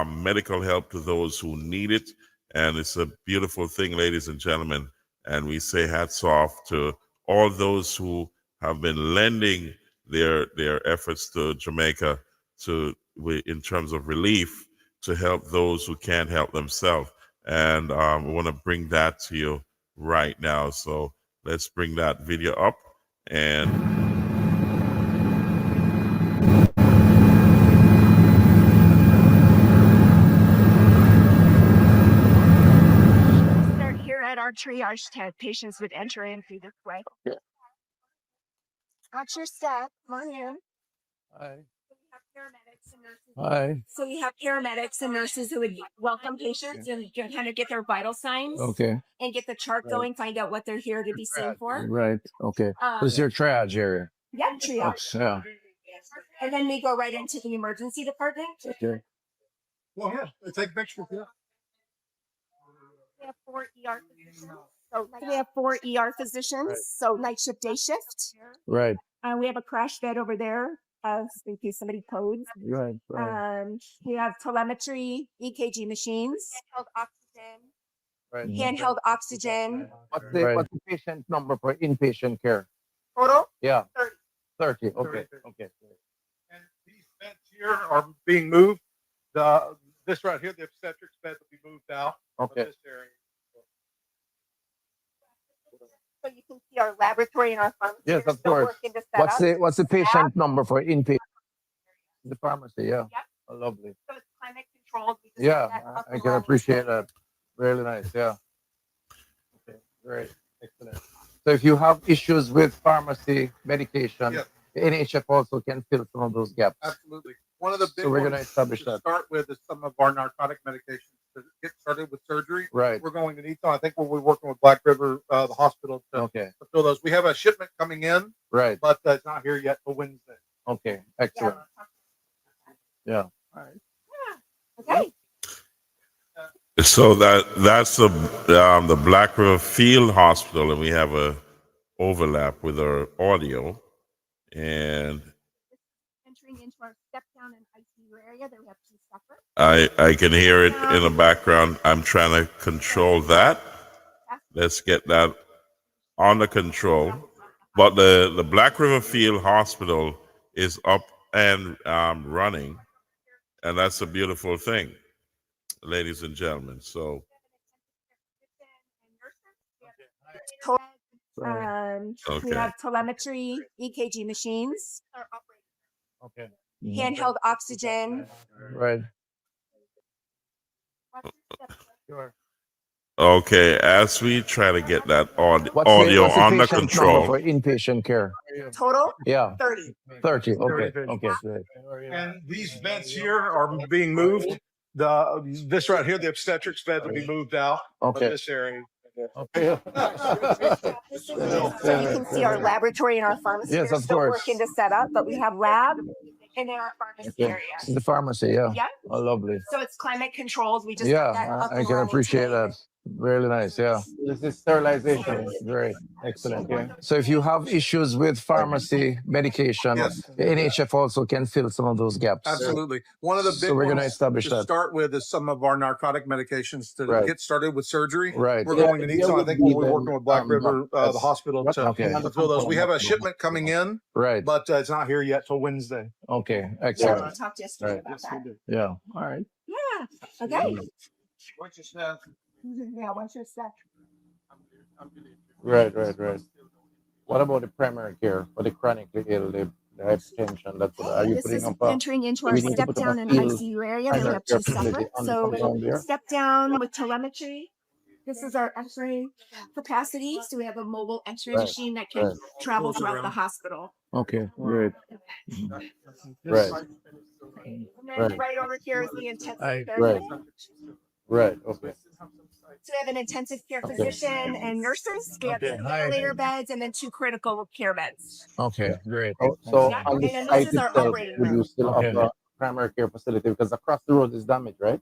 A: medical help to those who need it. And it's a beautiful thing, ladies and gentlemen. And we say hats off to all those who have been lending their efforts to Jamaica in terms of relief, to help those who can't help themselves. And we want to bring that to you right now. So let's bring that video up. And
N: start here at our triage tent. Patients would enter in through this way. Watch your step. Come on in.
O: Hi.
N: Hi. So we have paramedics and nurses who would welcome patients and kind of get their vital signs.
O: Okay.
N: And get the chart going, find out what they're here to be seen for.
O: Right. Okay. This is your triage area.
N: Yeah, triage.
O: Yeah.
N: And then we go right into the emergency department.
O: Okay.
P: Well, yeah, take pictures. Yeah.
N: We have 4 ER physicians. So we have 4 ER physicians. Right. So night shift, day shift.
O: Right.
N: We have a crash bed over there. In case somebody codes.
O: Right.
N: We have telemetry, EKG machines. Handheld oxygen.
O: Right.
N: Handheld oxygen.
O: What's the patient number for inpatient care?
N: Total?
O: Yeah.
N: 30.
O: 30. Okay.
P: 30.
O: Okay.
P: And these beds here are being moved. This right here, the obstetrics bed will be moved out of
O: Okay.
P: this area.
N: So you can see our laboratory and our pharmacy.
O: Yes,
N: are
O: of
N: still
O: course.
N: working to set
O: What's the
N: up.
O: patient number for inpatient? The pharmacy. Yeah.
N: Yep.
O: Oh, lovely.
N: So it's climate controlled. We just
O: Yeah,
N: have that up
O: I
N: and
O: can
N: running.
O: appreciate that. Really nice. Yeah. Okay. Great. Excellent. So if you have issues with pharmacy medication,
P: Yes.
O: the NHF also can fill some of those gaps.
P: Absolutely. One of the big
O: So we're
P: ones
O: going to establish
P: to
O: that.
P: start with is some of our narcotic medications to get started with surgery.
O: Right.
P: We're going to need some. I think we'll be working with Black River, the hospital, to fill those. We have a shipment coming in,
O: Right.
P: but it's not here yet till Wednesday.
O: Okay. Excellent. Yeah.
P: All right.
N: Okay.
A: so that's the Black River Field Hospital, and we have a overlap with our audio. And
N: Entering into our step down and ICU area, there we have 2 separate.
A: I can hear it in the background. I'm trying to control that. Let's get that under control. But the Black River Field Hospital is up and running, and that's a beautiful thing, ladies and gentlemen. So
N: We have telemetry, EKG machines.
O: Okay.
N: handheld oxygen.
O: Right. Sure.
A: Okay, as we try to get that
O: What's the
A: under
O: patient number
A: control.
O: for inpatient care?
N: Total?
O: Yeah.
N: 30.
O: 30. Okay.
P: 30.
O: Okay. Good.
P: And these beds here are being moved. This right here, the obstetrics bed will be moved out of
O: Okay.
P: this area.
O: Okay.
N: So you can see our laboratory and our pharmacy.
O: Yes,
N: They're
O: of
N: still
O: course.
N: working to set up, but we have lab and then our pharmacy
O: Okay.
N: area.
O: The pharmacy, yeah.
N: Yeah.
O: Oh, lovely.
N: So it's climate controlled. We just got that
O: Yeah,
N: up
O: I
N: and
O: can
N: running
O: appreciate
N: today.
O: that. Really nice, yeah. This is sterilization. Great. Excellent. Yeah. So if you have issues with pharmacy medication,
P: Yes.
O: the NHF also can fill some of those gaps.
P: Absolutely. One of the big
O: So we're going to
P: ones
O: establish
P: to
O: that.
P: start with is some of our narcotic medications to
O: Right.
P: get started with surgery.
O: Right.
P: We're going to need some. I think we'll be working with Black River, the
O: that's-
P: hospital, to
O: Okay.
P: fulfill those. We have a shipment coming in,
O: Right.
P: but it's not here yet till Wednesday.
O: Okay.
N: Yeah, I
O: Excellent.
N: talked yesterday
O: Right.
N: about that.
O: Yeah. All right.
N: Yeah. Okay.
P: What's your staff?
N: Yeah, what's your stuff?
O: Right. What about the primary care for the chronically ill, the hypertension? That's what, are you
N: This
O: putting
N: is
O: up a,
N: entering into
O: do
N: our
O: we need to
N: step
O: put up
N: down
O: a
N: and
O: field
N: ICU area. Then we
O: primary
N: have
O: care
N: two
O: facility
N: separate.
O: on the
N: So
O: compound there?
N: step down with telemetry. This is our X-ray capacity. So we have a mobile X-ray
O: Right.
N: machine that can
O: Right.
N: travel throughout the hospital.
O: Okay. Great. Right.
N: And then
O: Right.
N: right over here is the intensive care
O: Right.
N: unit.
O: Right. Okay.
N: So we have an intensive care
O: Okay.
N: physician and nurses. We have
O: Okay.
N: ventilator beds and then 2 critical care beds.
O: Okay. Great. So
N: Yeah,
O: on the
N: and then
O: site
N: this is our
O: itself,
N: operating
O: would you
N: room.
O: still Okay. have a primary care facility because across the road is damaged, right?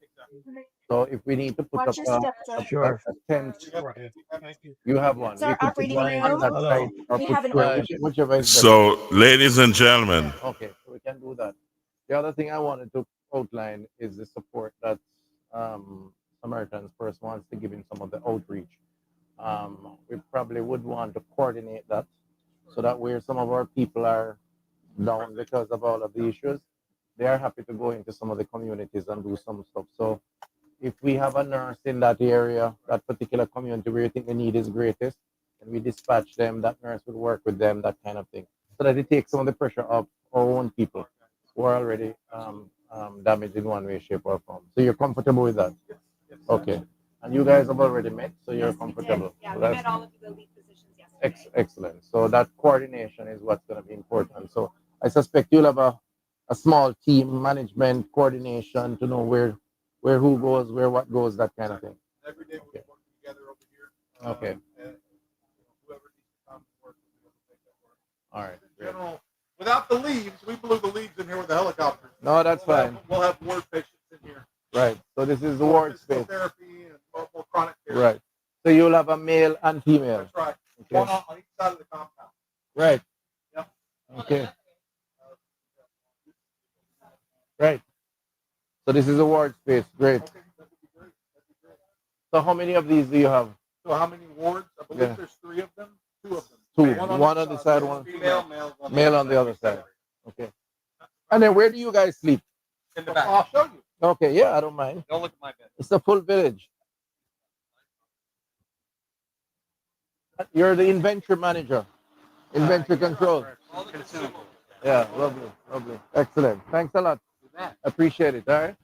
O: So if we need to put
N: Watch
O: up
N: your step, Joe.
O: a tent, you have one.
N: It's our
O: You can put
N: operating
O: one on
N: room.
O: that side or
N: We
O: put
N: have an
O: square, whichever is better.
A: So, ladies and gentlemen,
O: Okay, so we can do that. The other thing I wanted to outline is the support that Samaritans First wants to give in some of the outreach. We probably would want to coordinate that so that where some of our people are down because of all of the issues, they are happy to go into some of the communities and do some stuff. So if we have a nurse in that area, that particular community where you think the need is greatest, and we dispatch them, that nurse would work with them, that kind of thing, so that it takes some of the pressure off our own people who are already damaged in one way, shape, or form. So you're comfortable with that? Okay. And you guys have already met, so you're comfortable.
N: Yeah,
O: So
N: we
O: that's
N: met all of the lead physicians yesterday.
O: excellent. So that coordination is what's going to be important. So I suspect you'll have a small team management coordination to know where who goes, where what goes, that kind of thing.
P: Every day we work together over here.
O: Okay.
P: And whoever needs to come and work, we'll make that work.
O: All right. Great.
P: General, without the leads, we blew the leads in here with the helicopter.
O: No, that's fine.
P: We'll have ward patients in here.
O: Right. So this is the ward
P: Physical
O: space.
P: therapy and more chronic care.
O: Right. So you'll have a male and female.
P: That's right.
O: Okay.
P: One on each side of the compound.
O: Right.
P: Yep.
O: Okay. Right. So this is a ward space. Great.
P: Okay, that would be great. That'd be great.
O: So how many of these do you have?
P: So how many wards? I believe
O: Yeah.
P: there's 3 of them. 2 of them.
O: Two. One on the side, one
P: female,
O: male on the other side. Okay. And then where do you guys sleep?
P: In the back. I'll show you.
O: Okay. Yeah, I don't mind.
P: Don't look at my bed.
O: It's a full village. You're the inventory manager, inventory control. Yeah, lovely, lovely, excellent. Thanks a lot. Appreciate it. All right.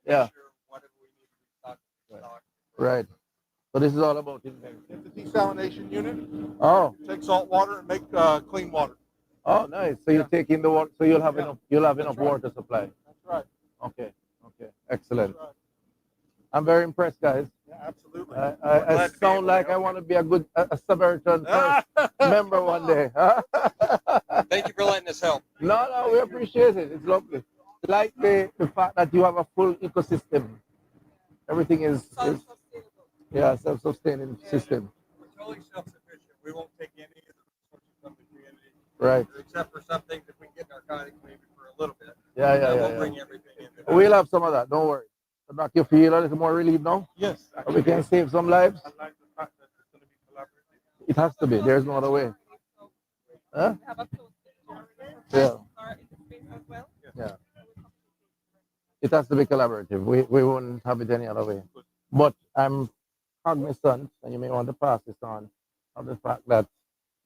O: Yeah. Right. So this is all about inventory.
P: It's a desalination unit.
O: Oh.
P: Take salt water and make clean water.
O: Oh, nice. So you take in the water, so you'll have enough. You'll have enough water supply.
P: That's right.
O: Okay. Okay. Excellent. I'm very impressed, guys.
P: Yeah, absolutely.
O: I sound like I want to be a Samaritan first member one day.
F: Thank you for letting us help.
O: No, we appreciate it. It's lovely. Like the fact that you have a full ecosystem. Everything is self-sustaining system.
F: We're totally self-sufficient. We won't take any of the resources from the community.
O: Right.
F: Except for some things, if we get narcotics, maybe for a little bit.
O: Yeah.
F: Bring everything in.
O: We'll have some of that. Don't worry. To make you feel a little more relieved now.
P: Yes.
O: We can save some lives.
P: I like the fact that it's going to be collaborative.
O: It has to be. There's no other way. Huh? Yeah. Yeah. It has to be collaborative. We won't have it any other way. But I'm cognizant, and you may want to pass this on, of the fact that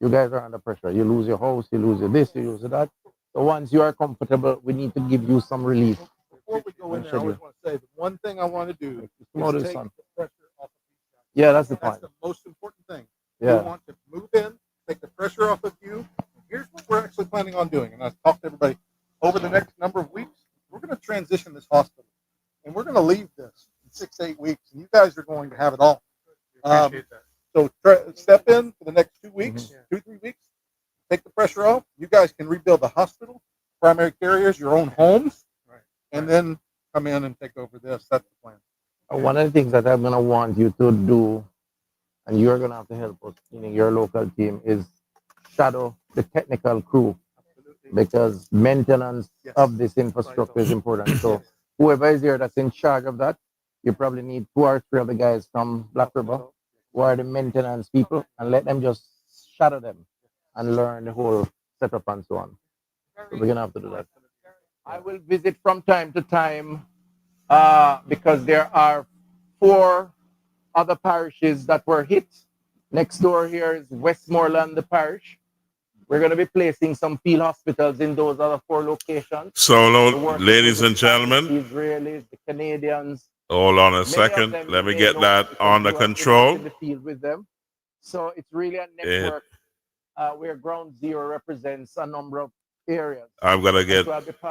O: You guys are under pressure. You lose your house, you lose your this, you lose that. So once you are comfortable, we need to give you some relief.
P: Before we go in there, I always want to say the one thing I want to do is take the pressure off of these guys.
O: Yeah, that's the point.
P: That's the most important thing.
O: Yeah.
P: We want to move in, take the pressure off of you. And here's what we're actually planning on doing. And I've talked to everybody over the next number of weeks. We're going to transition this hospital, and we're going to leave this in 6 to 8 weeks, and you guys are going to have it all.
L: Appreciate that.
P: So step in for the next 2 weeks, 2-3 weeks. Take the pressure off. You guys can rebuild the hospital, primary carriers, your own homes, and then come in and take over this. That's the plan.
O: One of the things that I'm going to want you to do, and you're going to have to help us, meaning your local team, is shadow the technical crew. Because maintenance of this infrastructure is important. So whoever is here that's in charge of that, you probably need 2 or 3 of the guys from Black River who are the maintenance people, and let them just shadow them and learn the whole setup and so on. So we're going to have to do that. I will visit from time to time because there are 4 other parishes that were hit. Next door here is Westmoreland, the parish. We're going to be placing some field hospitals in those other 4 locations.
A: So, ladies and gentlemen,
O: the Israelis, the Canadians.
A: Hold on a second. Let me get that under control.
O: In the field with them. So it's really a network where Ground Zero represents a number of areas.
A: I'm going to get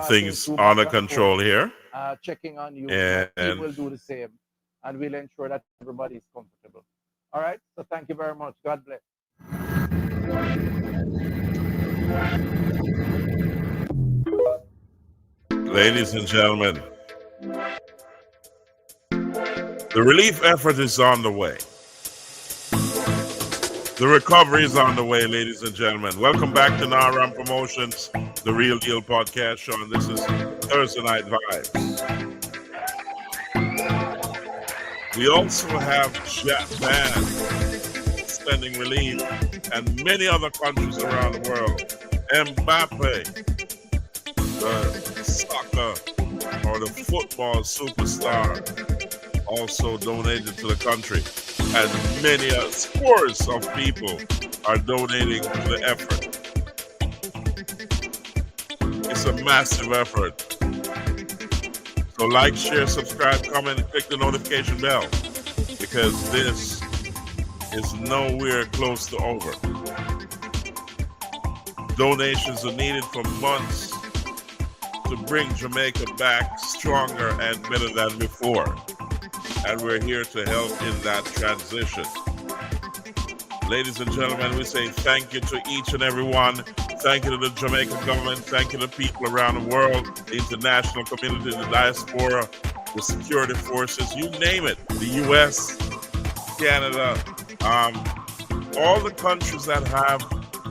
A: things under control here.
O: Checking on you.
A: And
O: we will do the same. And we'll ensure that everybody is comfortable. All right. So thank you very much. God bless.
A: Ladies and gentlemen, the relief effort is on the way. The recovery is on the way, ladies and gentlemen. Welcome back to Naram Promotions, the Real Deal podcast show, and this is Thursday Night Vibes. We also have Japan sending relief, and many other countries around the world. Mbappe, the soccer or the football superstar, also donated to the country, and many scores of people are donating to the effort. It's a massive effort. So like, share, subscribe, comment, and click the notification bell, because this is nowhere close to over. Donations are needed for months to bring Jamaica back stronger and better than before. And we're here to help in that transition. Ladies and gentlemen, we say thank you to each and every one. Thank you to the Jamaican government. Thank you to people around the world, the international community, the diaspora, the security forces, you name it, the U.S., Canada, all the countries that have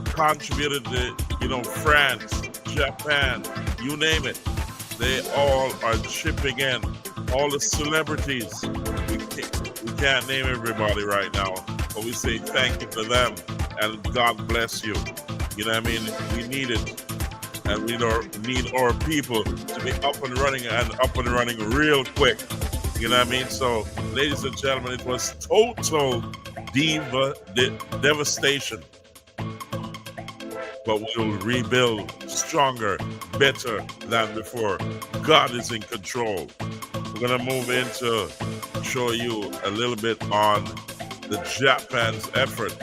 A: contributed to, France, Japan, you name it, they all are chipping in. All the celebrities, we can't name everybody right now, but we say thank you to them, and God bless you. You know what I mean? We need it, and we need our people to be up and running real quick. You know what I mean? So, ladies and gentlemen, it was total devastation. But we will rebuild stronger, better than before. God is in control. We're going to move into show you a little bit on the Japan's effort.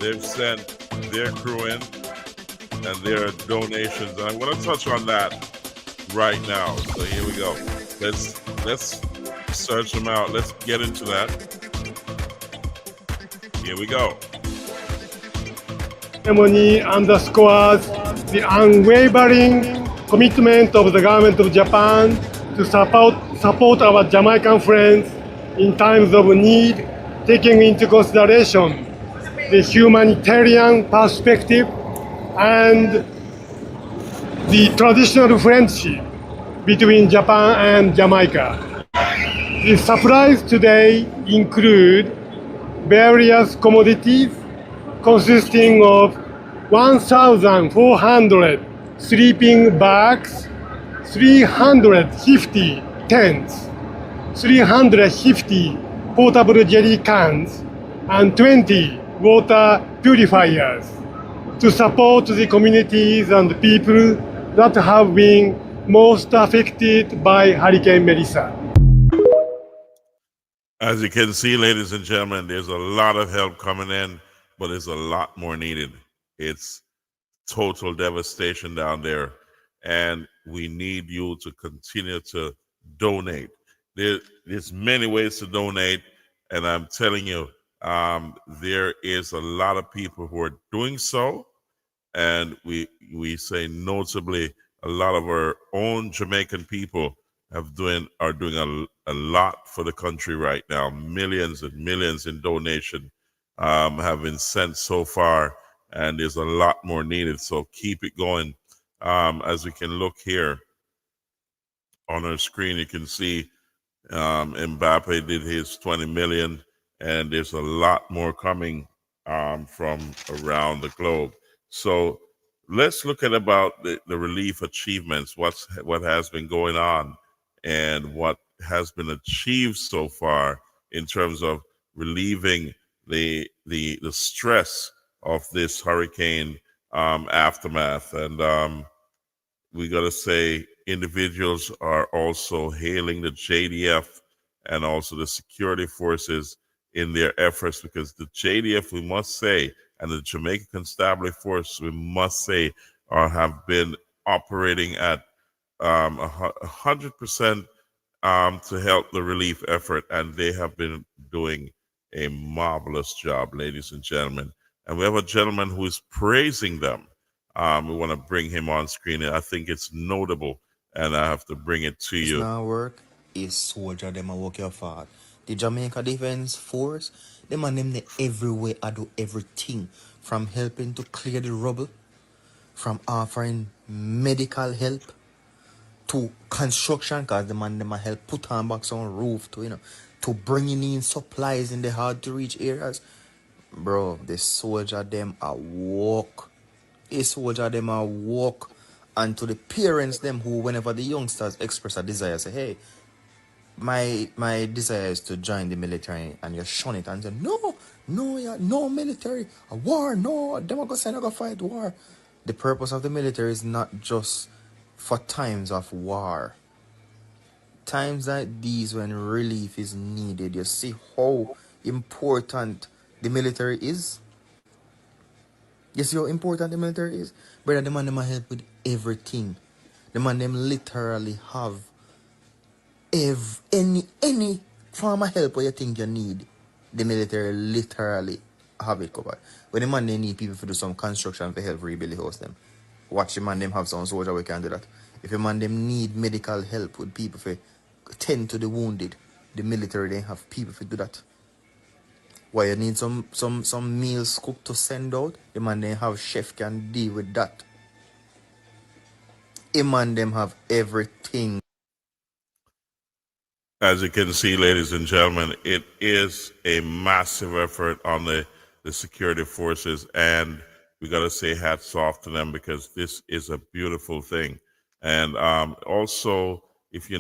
A: They've sent their crew in and their donations. And I'm going to touch on that right now. So here we go. Let's search them out. Let's get into that. Here we go.
F: Ceremony underscores the unwavering commitment of the government of Japan to support our Jamaican friends in times of need, taking into consideration the humanitarian perspective and the traditional friendship between Japan and Jamaica. The supplies today include various commodities consisting of 1,400 sleeping bags, 350 tents, 350 portable jerry cans, and 20 water purifiers to support the communities and people that have been most affected by Hurricane Melissa.
A: As you can see, ladies and gentlemen, there's a lot of help coming in, but there's a lot more needed. It's total devastation down there, and we need you to continue to donate. There's many ways to donate, and I'm telling you, there is a lot of people who are doing so, and we say notably a lot of our own Jamaican people are doing a lot for the country right now. Millions and millions in donation have been sent so far, and there's a lot more needed. So keep it going. As we can look here on our screen, you can see Mbappe did his 20 million, and there's a lot more coming from around the globe. So let's look at about the relief achievements, what has been going on and what has been achieved so far in terms of relieving the stress of this hurricane aftermath. And we got to say individuals are also hailing the JDF and also the security forces in their efforts, because the JDF, we must say, and the Jamaican Constabulary Force, we must say, have been operating at 100% to help the relief effort, and they have been doing a marvelous job, ladies and gentlemen. And we have a gentleman who is praising them. We want to bring him on screen. I think it's notable, and I have to bring it to you.
Q: It's not work. Is soldier them a work your fast. The Jamaica Defense Force, them and them they everywhere I do everything, from helping to clear the rubble, from offering medical help to construction, cause the man them a help put on back some roof to to bringing in supplies in the hard to reach areas. Bro, the soldier them a walk. A soldier them a walk. And to the parents them who, whenever the youngsters express a desire, say, hey, my desire is to join the military, and you shun it and say, no military, a war, no, them are gonna say, go fight war. The purpose of the military is not just for times of war. Times like these when relief is needed, you see how important the military is. You see how important the military is? Brother, the man them help with everything. The man them literally have any form of help where you think you need. The military literally have it covered. When the man they need people to do some construction to help rebuild the house them. Watch the man them have some soldier we can do that. If the man them need medical help with people for tend to the wounded, the military they have people to do that. Why you need some meals cooked to send out, the man they have chef can deal with that. The man them have everything.
A: As you can see, ladies and gentlemen, it is a massive effort on the security forces, and we got to say hats off to them, because this is a beautiful thing. And also, if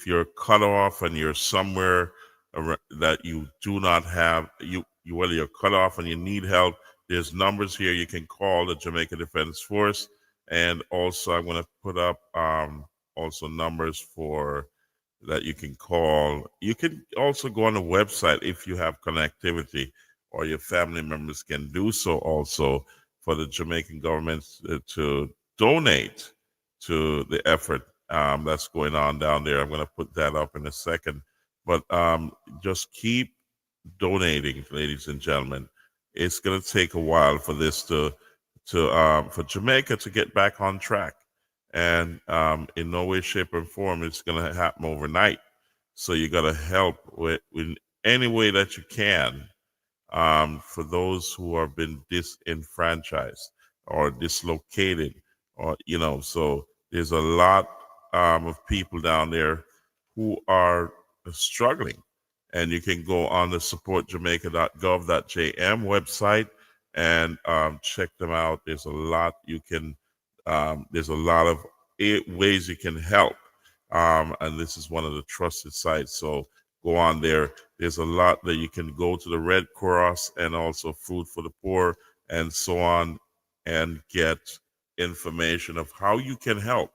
A: you're cut off and you're somewhere that you do not have, whether you're cut off and you need help, there's numbers here you can call the Jamaican Defense Force. And also, I'm going to put up also numbers for that you can call. You can also go on the website if you have connectivity, or your family members can do so also, for the Jamaican government to donate to the effort that's going on down there. I'm going to put that up in a second. But just keep donating, ladies and gentlemen. It's going to take a while for this for Jamaica to get back on track. And in no way, shape, or form it's going to happen overnight. So you got to help with any way that you can for those who have been disenfranchised or dislocated, or So there's a lot of people down there who are struggling, and you can go on the supportjamaica.gov.jm website and check them out. There's a lot you can. There's a lot of ways you can help, and this is one of the trusted sites. So go on there. There's a lot that you can go to the Red Cross and also Food for the Poor and so on and get information of how you can help.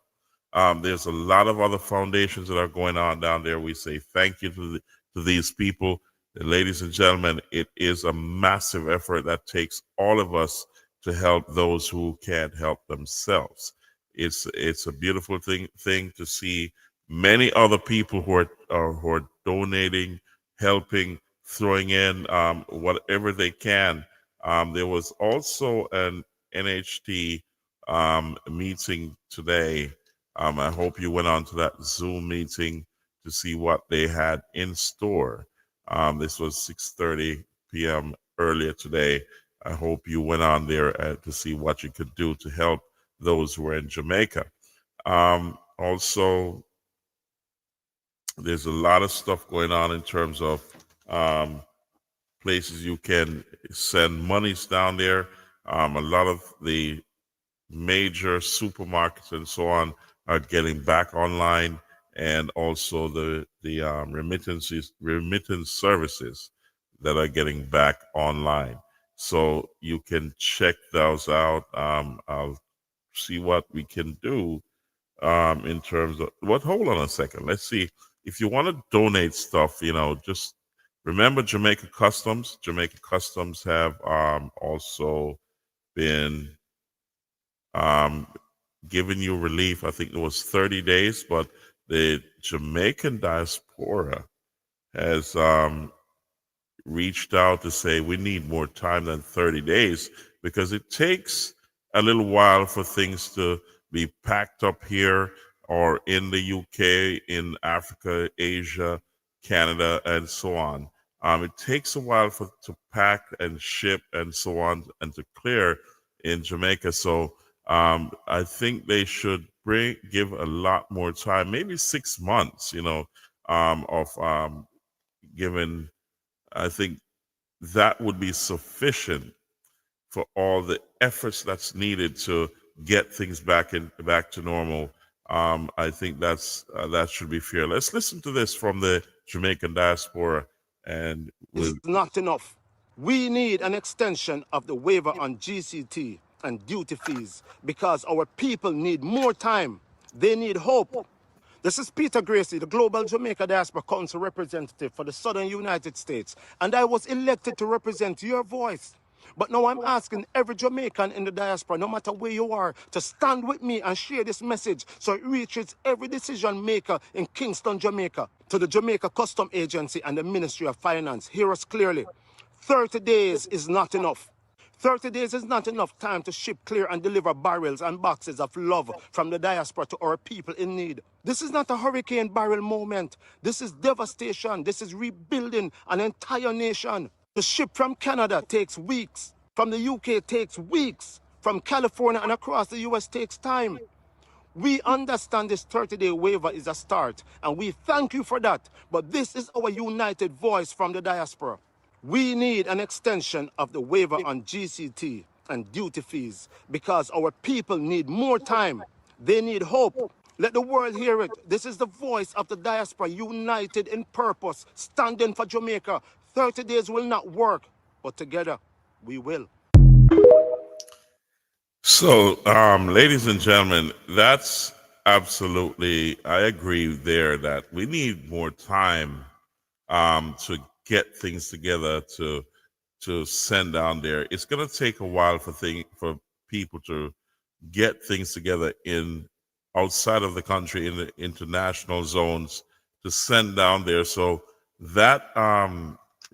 A: There's a lot of other foundations that are going on down there. We say thank you to these people. And ladies and gentlemen, it is a massive effort that takes all of us to help those who can't help themselves. It's a beautiful thing to see many other people who are donating, helping, throwing in whatever they can. There was also an NHT meeting today. I hope you went on to that Zoom meeting to see what they had in store. This was 6:30 p.m. earlier today. I hope you went on there to see what you could do to help those who are in Jamaica. Also, there's a lot of stuff going on in terms of places you can send monies down there. A lot of the major supermarkets and so on are getting back online, and also the remittance services that are getting back online. So you can check those out. I'll see what we can do in terms of what. Hold on a second. Let's see. If you want to donate stuff, just remember Jamaica Customs. Jamaica Customs have also been giving you relief. I think it was 30 days, but the Jamaican Diaspora has reached out to say we need more time than 30 days because it takes a little while for things to be packed up here or in the UK, in Africa, Asia, Canada, and so on. It takes a while to pack and ship and so on and to clear in Jamaica. So I think they should give a lot more time, maybe 6 months, of giving. I think that would be sufficient for all the efforts that's needed to get things back to normal. I think that should be fair. Let's listen to this from the Jamaican Diaspora, and
R: it's not enough. We need an extension of the waiver on GCT and duty fees because our people need more time. They need hope. This is Peter Gracie, the Global Jamaica Diaspora Council representative for the Southern United States, and I was elected to represent your voice. But now I'm asking every Jamaican in the diaspora, no matter where you are, to stand with me and share this message so it reaches every decision maker in Kingston, Jamaica. To the Jamaica Custom Agency and the Ministry of Finance, hear us clearly. 30 days is not enough. 30 days is not enough time to ship, clear, and deliver barrels and boxes of love from the diaspora to our people in need. This is not a hurricane barrel moment. This is devastation. This is rebuilding an entire nation. The ship from Canada takes weeks. From the UK takes weeks. From California and across the US takes time. We understand this 30-day waiver is a start, and we thank you for that. But this is our united voice from the diaspora. We need an extension of the waiver on GCT and duty fees because our people need more time. They need hope. Let the world hear it. This is the voice of the diaspora, united in purpose, standing for Jamaica. 30 days will not work, but together we will.
A: So, ladies and gentlemen, that's absolutely, I agree there that we need more time to get things together to send down there. It's going to take a while for people to get things together outside of the country, in the international zones, to send down there. So that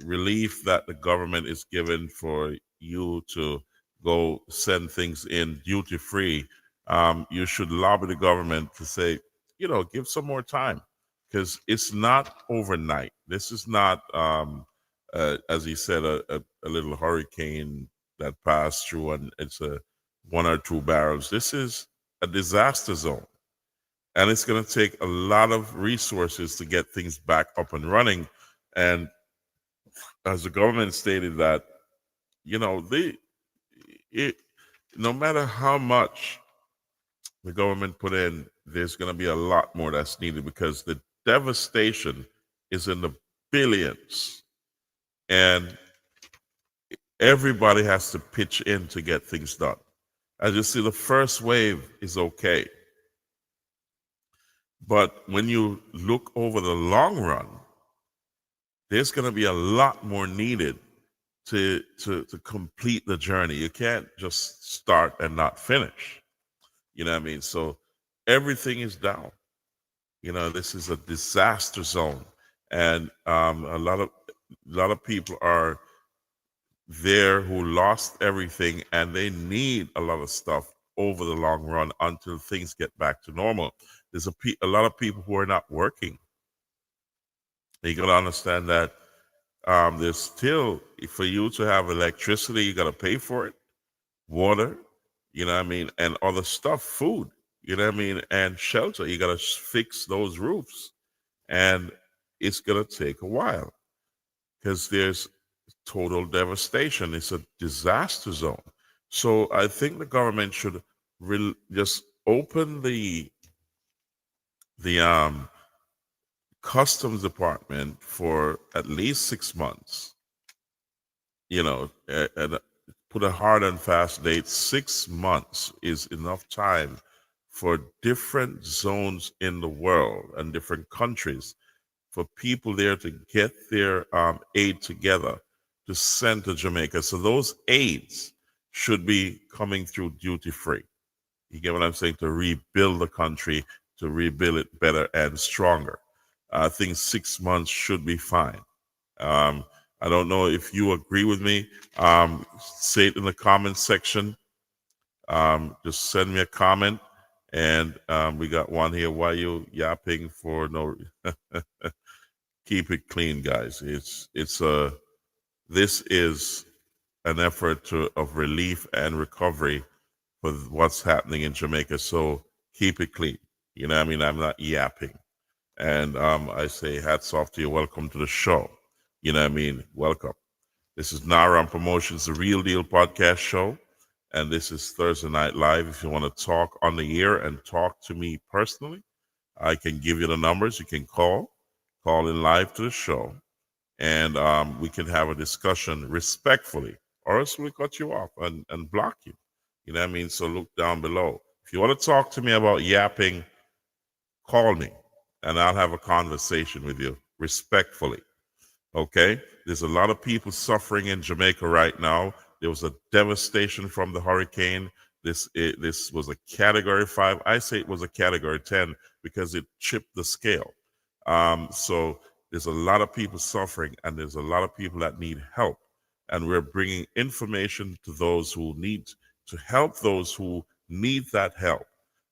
A: relief that the government is giving for you to go send things in duty free, you should lobby the government to say, give some more time, because it's not overnight. This is not, as he said, a little hurricane that passed through and it's a 1 or 2 barrels. This is a disaster zone, and it's going to take a lot of resources to get things back up and running. And as the government stated that, no matter how much the government put in, there's going to be a lot more that's needed because the devastation is in the billions. And everybody has to pitch in to get things done. As you see, the first wave is okay. But when you look over the long run, there's going to be a lot more needed to complete the journey. You can't just start and not finish. You know what I mean? So everything is down. You know, this is a disaster zone, and a lot of people are there who lost everything, and they need a lot of stuff over the long run until things get back to normal. There's a lot of people who are not working. You got to understand that there's still, for you to have electricity, you got to pay for it, water, you know what I mean, and other stuff, food, you know what I mean, and shelter. You got to fix those roofs, and it's going to take a while because there's total devastation. It's a disaster zone. So I think the government should just open the customs department for at least 6 months, you know, and put a hard and fast date. 6 months is enough time for different zones in the world and different countries for people there to get their aid together to send to Jamaica. So those aids should be coming through duty free. You get what I'm saying? To rebuild the country, to rebuild it better and stronger. I think 6 months should be fine. I don't know if you agree with me. Say it in the comment section. Just send me a comment. And we got one here. Why you yapping for no? Keep it clean, guys. This is an effort of relief and recovery for what's happening in Jamaica. So keep it clean. You know what I mean? I'm not yapping. And I say hats off to you. Welcome to the show. You know what I mean? Welcome. This is Naram Promotions, the Real Deal podcast show. And this is Thursday Night Live. If you want to talk on the air and talk to me personally, I can give you the numbers. You can call in live to the show. And we can have a discussion respectfully, or else we'll cut you off and block you. You know what I mean? So look down below. If you want to talk to me about yapping, call me, and I'll have a conversation with you respectfully. Okay? There's a lot of people suffering in Jamaica right now. There was a devastation from the hurricane. This was a Category 5. I say it was a Category 10 because it chipped the scale. So there's a lot of people suffering, and there's a lot of people that need help. And we're bringing information to those who need to help those who need that help.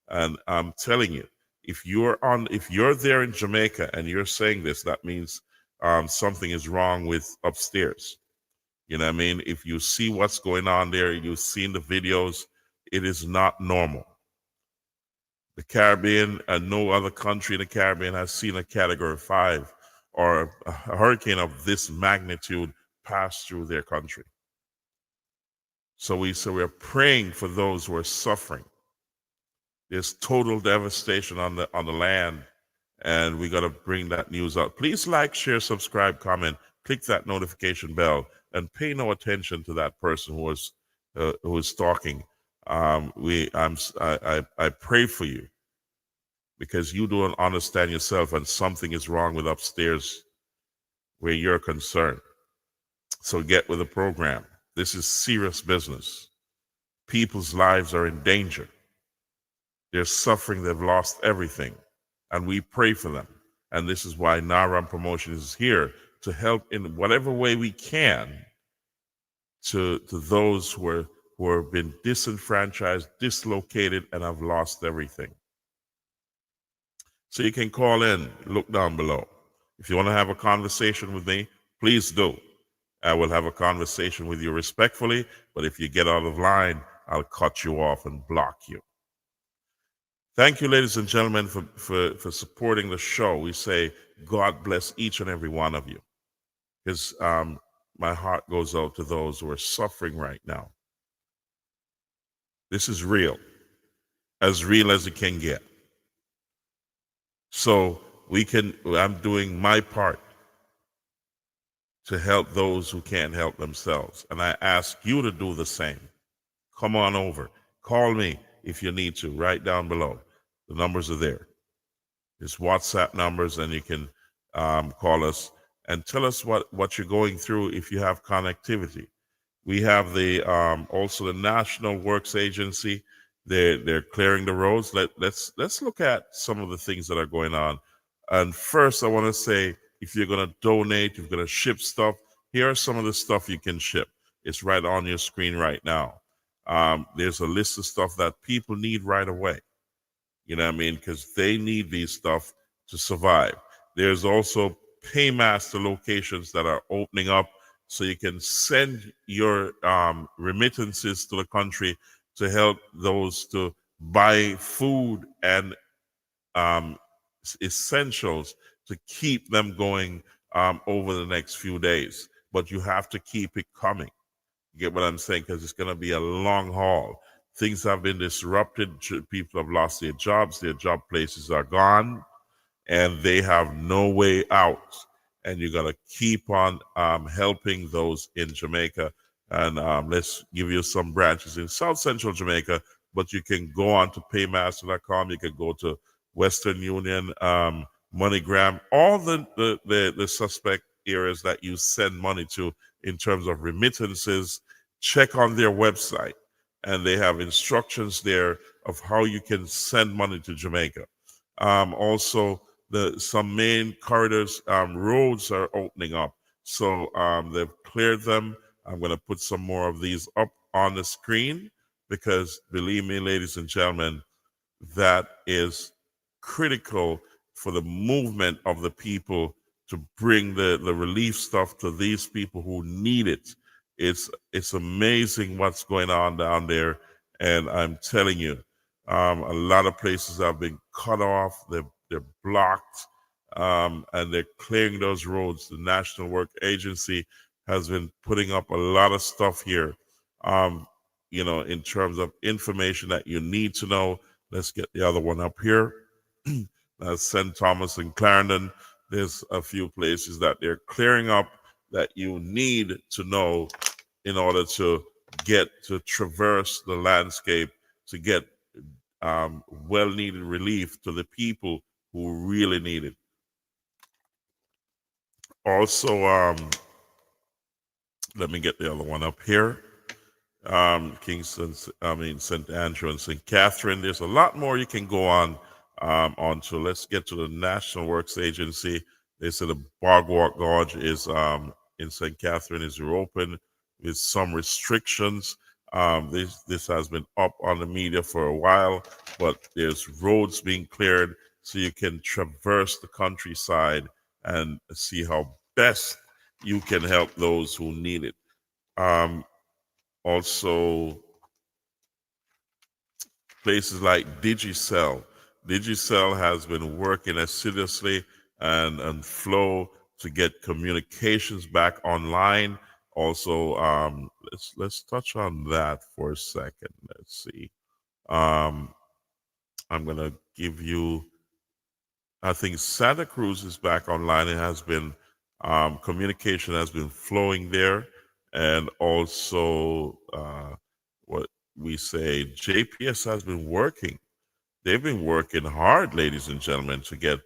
A: And I'm telling you, if you're there in Jamaica and you're saying this, that means something is wrong with upstairs. You know what I mean? If you see what's going on there, you've seen the videos, it is not normal. The Caribbean and no other country in the Caribbean has seen a Category 5 or a hurricane of this magnitude pass through their country. So we're praying for those who are suffering. There's total devastation on the land, and we got to bring that news out. Please like, share, subscribe, comment, click that notification bell, and pay no attention to that person who is talking. I pray for you because you don't understand yourself, and something is wrong with upstairs where you're concerned. So get with the program. This is serious business. People's lives are in danger. They're suffering. They've lost everything. And we pray for them. And this is why Naram Promotions is here to help in whatever way we can to those who have been disenfranchised, dislocated, and have lost everything. So you can call in, look down below. If you want to have a conversation with me, please do. I will have a conversation with you respectfully, but if you get out of line, I'll cut you off and block you. Thank you, ladies and gentlemen, for supporting the show. We say God bless each and every one of you, because my heart goes out to those who are suffering right now. This is real as it can get. So I'm doing my part to help those who can't help themselves. And I ask you to do the same. Come on over. Call me if you need to, right down below. The numbers are there. It's WhatsApp numbers, and you can call us and tell us what you're going through if you have connectivity. We have the also the National Works Agency. They're clearing the roads. Let's look at some of the things that are going on. And first, I want to say, if you're going to donate, if you're going to ship stuff, here are some of the stuff you can ship. It's right on your screen right now. There's a list of stuff that people need right away. You know what I mean? Because they need these stuff to survive. There's also paymaster locations that are opening up, so you can send your remittances to the country to help those to buy food and essentials to keep them going over the next few days. But you have to keep it coming. You get what I'm saying? Because it's going to be a long haul. Things have been disrupted. People have lost their jobs. Their job places are gone, and they have no way out. And you got to keep on helping those in Jamaica. And let's give you some branches in South Central Jamaica, but you can go on to paymaster.com. You can go to Western Union, MoneyGram, all the suspect areas that you send money to in terms of remittances. Check on their website, and they have instructions there of how you can send money to Jamaica. Also, some main corridors, roads are opening up. So they've cleared them. I'm going to put some more of these up on the screen because, believe me, ladies and gentlemen, that is critical for the movement of the people to bring the relief stuff to these people who need it. It's amazing what's going on down there, and I'm telling you, a lot of places have been cut off. They're blocked, and they're clearing those roads. The National Work Agency has been putting up a lot of stuff here, in terms of information that you need to know. Let's get the other one up here. That's St. Thomas and Clarendon. There's a few places that they're clearing up that you need to know in order to get to traverse the landscape, to get well-needed relief to the people who really need it. Also, let me get the other one up here. Kingston, St. Andrew and St. Catherine. There's a lot more you can go on onto. Let's get to the National Works Agency. They said the Bogwalk Gorge is in St. Catherine is open with some restrictions. This has been up on the media for a while, but there's roads being cleared so you can traverse the countryside and see how best you can help those who need it. Also, places like Digicel. Digicel has been working assiduously and Flow to get communications back online. Also, let's touch on that for a second. Let's see. I'm gonna give you. I think Santa Cruz is back online. It has been communication has been flowing there, and also what we say JPS has been working. They've been working hard, ladies and gentlemen, to get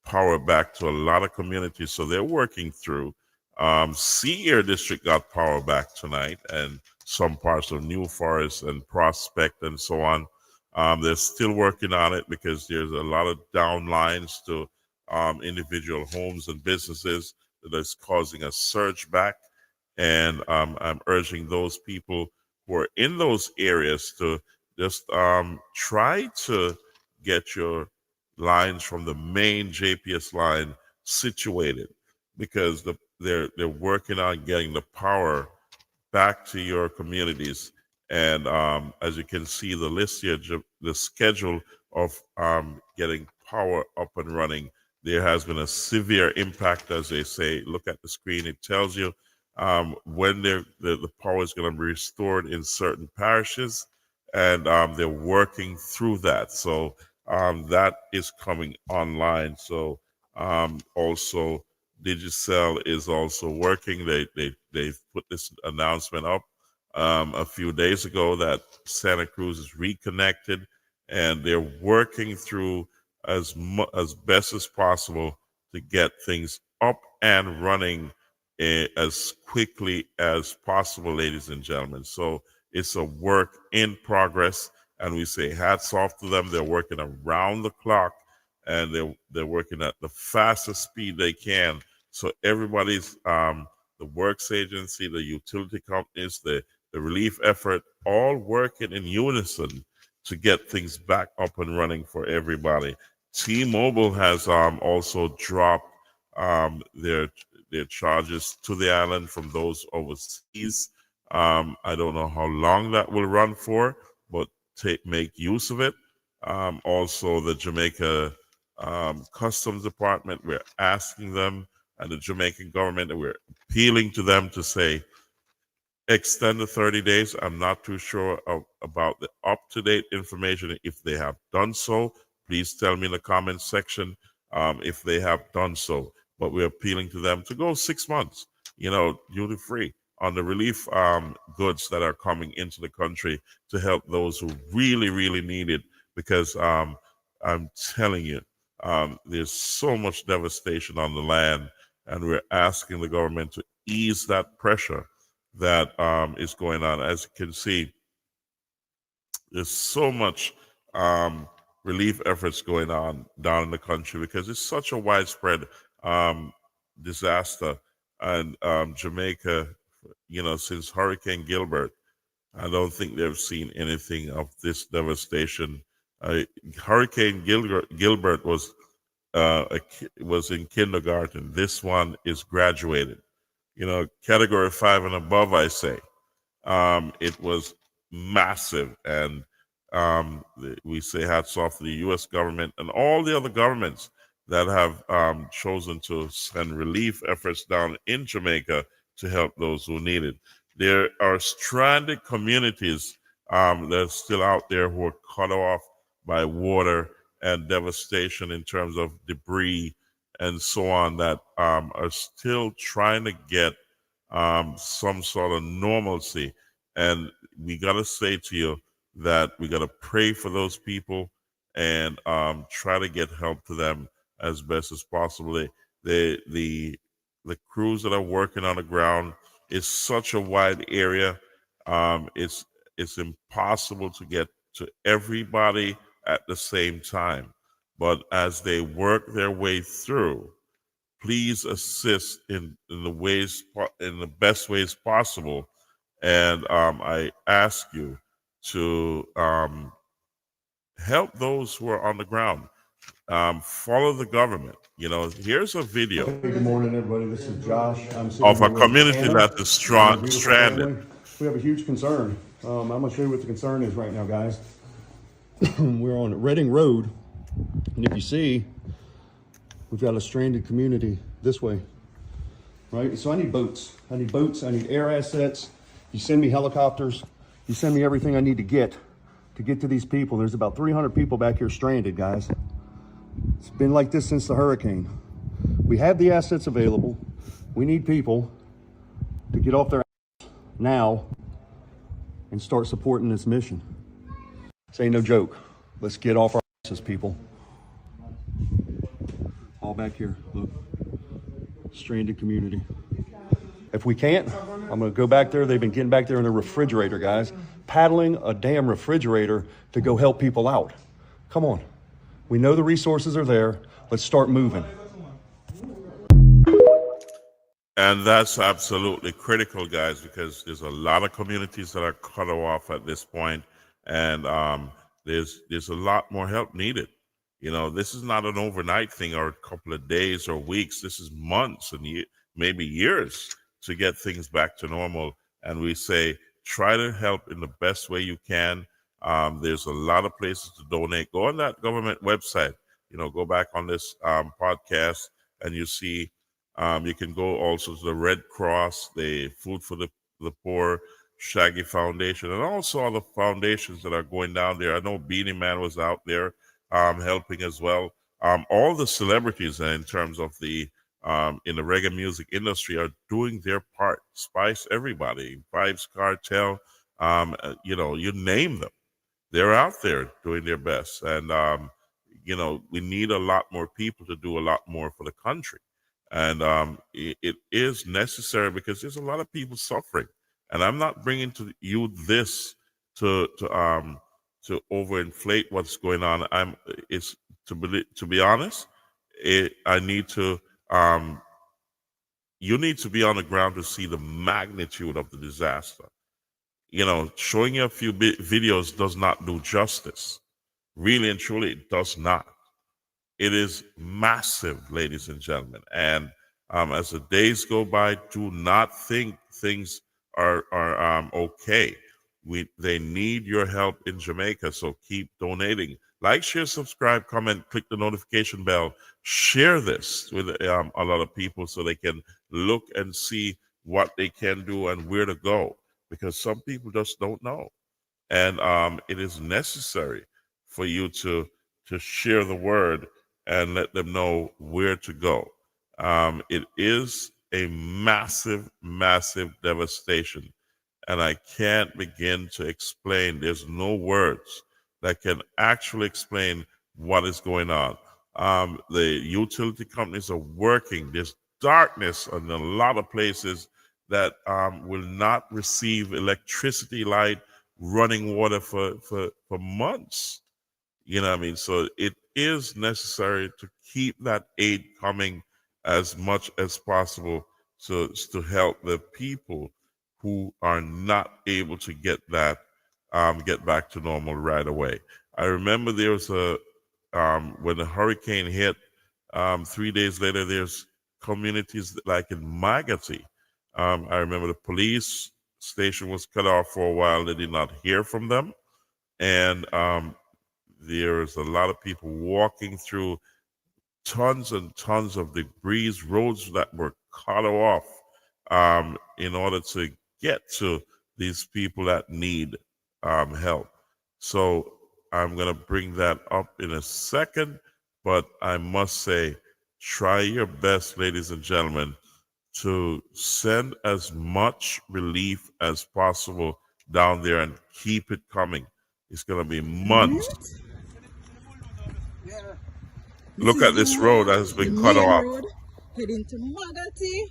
A: power back to a lot of communities. So they're working through. Sea Air District got power back tonight, and some parts of New Forest and Prospect and so on. They're still working on it because there's a lot of down lines to individual homes and businesses that is causing a surge back. And I'm urging those people who are in those areas to just try to get your lines from the main JPS line situated, because they're working on getting the power back to your communities. And as you can see, the list here, the schedule of getting power up and running, there has been a severe impact, as they say. Look at the screen; it tells you when the power is going to be restored in certain parishes, and they're working through that. So that is coming online. So also Digicel is also working. They put this announcement up a few days ago that Santa Cruz is reconnected, and they're working through as best as possible to get things up and running as quickly as possible, ladies and gentlemen. So it's a work in progress, and we say hats off to them. They're working around the clock, and they're working at the fastest speed they can. So everybody's the works agency, the utility companies, the relief effort, all working in unison to get things back up and running for everybody. T-Mobile has also dropped their charges to the island from those overseas. I don't know how long that will run for, but make use of it. Also, the Jamaica Customs Department, we're asking them, and the Jamaican government, and we're appealing to them to say, extend the 30 days. I'm not too sure about the up-to-date information. If they have done so, please tell me in the comments section if they have done so. But we're appealing to them to go 6 months, duty-free on the relief goods that are coming into the country to help those who really, really need it. Because I'm telling you, there's so much devastation on the land, and we're asking the government to ease that pressure that is going on. As you can see, there's so much relief efforts going on down in the country because it's such a widespread disaster. And Jamaica, since Hurricane Gilbert, I don't think they've seen anything of this devastation. Hurricane Gilbert was in kindergarten. This one is graduated. Category 5 and above, I say. It was massive, and we say hats off to the U.S. government and all the other governments that have chosen to send relief efforts down in Jamaica to help those who need it. There are stranded communities that are still out there who are cut off by water and devastation in terms of debris and so on, that are still trying to get some sort of normalcy. And we got to say to you that we got to pray for those people and try to get help to them as best as possible. The crews that are working on the ground is such a wide area. It's impossible to get to everybody at the same time. But as they work their way through, please assist in the best ways possible. And I ask you to help those who are on the ground. Follow the government. Here's a video.
S: Hey, good morning, everybody. This is Josh. I'm
A: Of a
S: with
A: community
S: Anna,
A: that is
S: beautiful
A: stranded.
S: family. We have a huge concern. I'm going to show you what the concern is right now, guys. We're on Reading Road, and if you see, we've got a stranded community this way, right? So I need boats. I need air assets. You send me helicopters. You send me everything I need to get to these people. There's about 300 people back here stranded, guys. It's been like this since the hurricane. We have the assets available. We need people to get off their ass now and start supporting this mission. This ain't no joke. Let's get off our asses, people. All back here, look. Stranded community. If we can't, I'm gonna go back there. They've been getting back there in a refrigerator, guys. Paddling a damn refrigerator to go help people out. Come on. We know the resources are there. Let's start moving.
A: And that's absolutely critical, guys, because there's a lot of communities that are cut off at this point, and there's a lot more help needed. This is not an overnight thing or a couple of days or weeks. This is months and maybe years to get things back to normal. And we say, try to help in the best way you can. There's a lot of places to donate. Go on that government website. Go back on this podcast, and you see. You can go also to the Red Cross, the Food for the Poor, Shaggy Foundation, and also other foundations that are going down there. I know Beanie Man was out there helping as well. All the celebrities in terms of the in the reggae music industry are doing their part. Spice Everybody, Vibes Cartel, you name them. They're out there doing their best. And, we need a lot more people to do a lot more for the country. And it is necessary because there's a lot of people suffering. And I'm not bringing to you this to overinflate what's going on. It's to be honest, I need to you need to be on the ground to see the magnitude of the disaster. Showing you a few videos does not do justice. Really and truly, it does not. It is massive, ladies and gentlemen. And as the days go by, do not think things are okay. They need your help in Jamaica, so keep donating. Like, share, subscribe, comment, click the notification bell. Share this with a lot of people so they can look and see what they can do and where to go, because some people just don't know. And it is necessary for you to share the word and let them know where to go. It is a massive, massive devastation. And I can't begin to explain. There's no words that can actually explain what is going on. The utility companies are working. There's darkness in a lot of places that will not receive electricity, light, running water for months. You know what I mean? So it is necessary to keep that aid coming as much as possible to help the people who are not able to get that get back to normal right away. I remember there was when the hurricane hit, 3 days later, there's communities like in Magati. I remember the police station was cut off for a while. They did not hear from them. And there's a lot of people walking through tons and tons of debris, roads that were cut off in order to get to these people that need help. So I'm going to bring that up in a second, but I must say, try your best, ladies and gentlemen, to send as much relief as possible down there and keep it coming. It's going to be months. Look at this road that has been cut off.
T: Road heading to Magati.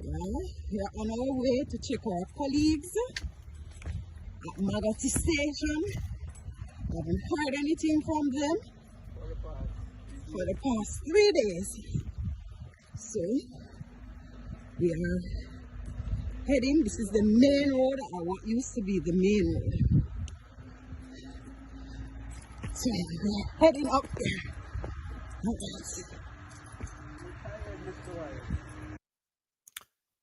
T: We are on our way to check our colleagues at Magati Station. I haven't heard anything from them for the past 3 days. So we are heading. This is the main road, or what used to be the main road. So we're heading up there.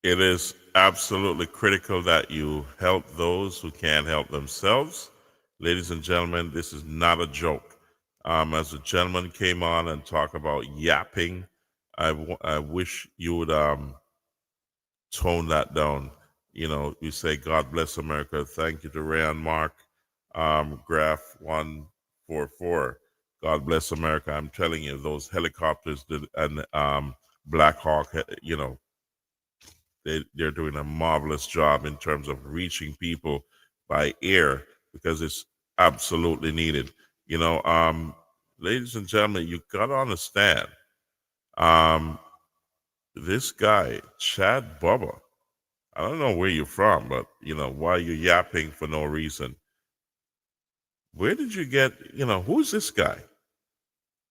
A: It is absolutely critical that you help those who can't help themselves. Ladies and gentlemen, this is not a joke. As the gentleman came on and talked about yapping, I wish you would tone that down. You say, God bless America. Thank you to Rayan Mark, Graph 144. God bless America. I'm telling you, those helicopters and Black Hawk, they're doing a marvelous job in terms of reaching people by air, because it's absolutely needed. Ladies and gentlemen, you got to understand, this guy, Chad Bubba, I don't know where you're from, but, why you're yapping for no reason. Where did you get, who's this guy?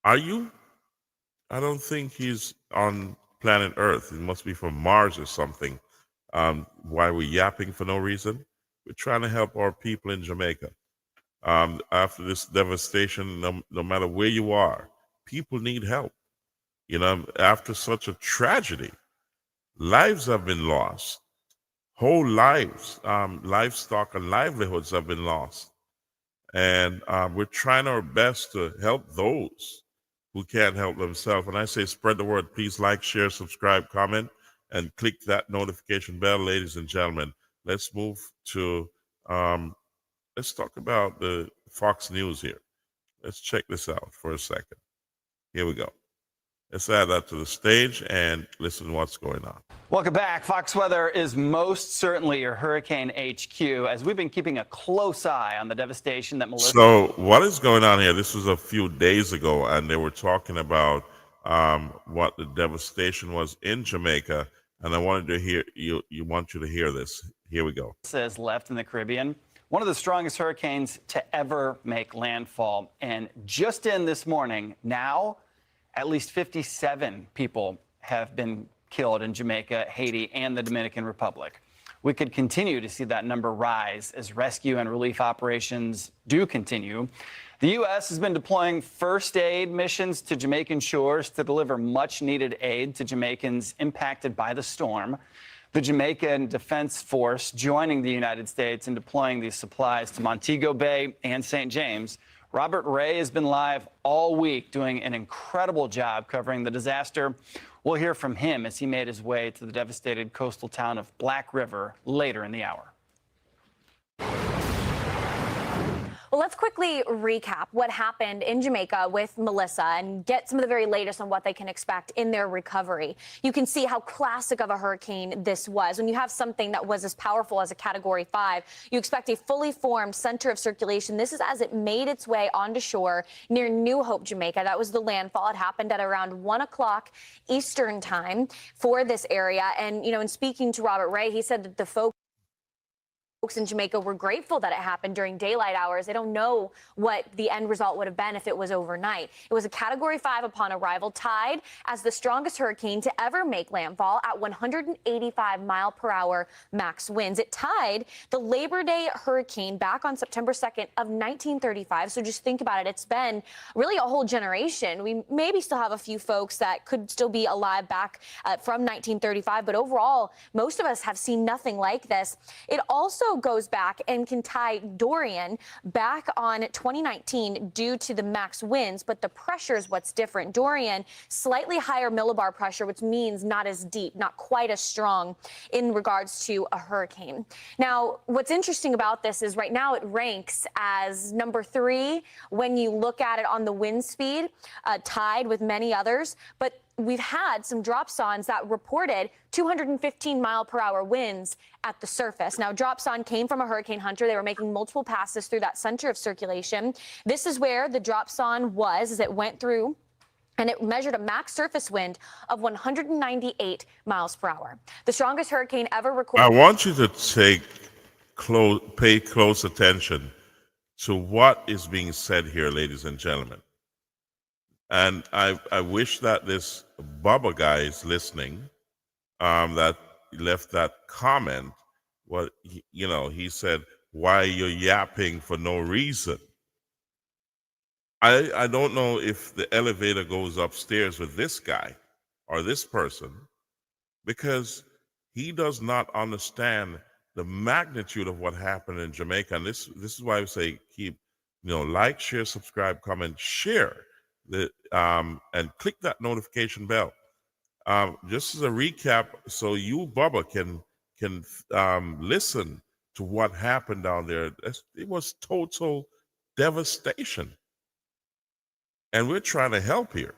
A: I don't think he's on planet Earth. He must be from Mars or something. Why we're yapping for no reason? We're trying to help our people in Jamaica. After this devastation, no matter where you are, people need help. After such a tragedy, lives have been lost. Whole lives, livestock and livelihoods have been lost. And we're trying our best to help those who can't help themselves. And I say, spread the word. Please like, share, subscribe, comment, and click that notification bell, ladies and gentlemen. Let's move to, let's talk about the Fox News here. Let's check this out for a second. Here we go. Let's add that to the stage and listen to what's going on.
U: Welcome back. Fox Weather is most certainly your hurricane HQ, as we've been keeping a close eye on the devastation that Melissa...
A: So what is going on here? This was a few days ago, and they were talking about what the devastation was in Jamaica, and I wanted to hear you want you to hear this. Here we go.
U: Says left in the Caribbean, one of the strongest hurricanes to ever make landfall. And just in this morning, now at least 57 people have been killed in Jamaica, Haiti, and the Dominican Republic. We could continue to see that number rise as rescue and relief operations do continue. The U.S. has been deploying first aid missions to Jamaican shores to deliver much needed aid to Jamaicans impacted by the storm. The Jamaican Defense Force joining the United States in deploying these supplies to Montego Bay and St. James. Robert Ray has been live all week doing an incredible job covering the disaster. We'll hear from him as he made his way to the devastated coastal town of Black River later in the hour.
V: Well, let's quickly recap what happened in Jamaica with Melissa and get some of the very latest on what they can expect in their recovery. You can see how classic of a hurricane this was. When you have something that was as powerful as a Category 5, you expect a fully formed center of circulation. This is as it made its way onto shore near New Hope, Jamaica. That was the landfall. It happened at around 1 o'clock Eastern time for this area. And, you know, in speaking to Robert Ray, he said that the folks in Jamaica were grateful that it happened during daylight hours. They don't know what the end result would have been if it was overnight. It was a Category 5 upon arrival, tied as the strongest hurricane to ever make landfall at 185-mile-per-hour max winds. It tied the Labor Day hurricane back on September 2nd of 1935. So just think about it. It's been really a whole generation. We maybe still have a few folks that could still be alive back from 1935, but overall, most of us have seen nothing like this. It also goes back and can tie Dorian back on 2019 due to the max winds, but the pressure is what's different. Dorian, slightly higher millibar pressure, which means not as deep, not quite as strong in regards to a hurricane. Now, what's interesting about this is right now it ranks as number 3 when you look at it on the wind speed, tied with many others, but we've had some dropsons that reported 215-mile-per-hour winds at the surface. Now, dropson came from a hurricane hunter. They were making multiple passes through that center of circulation. This is where the dropson was as it went through, and it measured a max surface wind of 198 miles per hour. The strongest hurricane ever recorded.
A: I want you to pay close attention to what is being said here, ladies and gentlemen. And I wish that this Bubba guy is listening, that left that comment. What he said, why you're yapping for no reason. I don't know if the elevator goes upstairs with this guy or this person, because he does not understand the magnitude of what happened in Jamaica. And this is why I say keep, like, share, subscribe, comment, share. And click that notification bell. Just as a recap, so you, Bubba, can listen to what happened down there. It was total devastation, and we're trying to help here.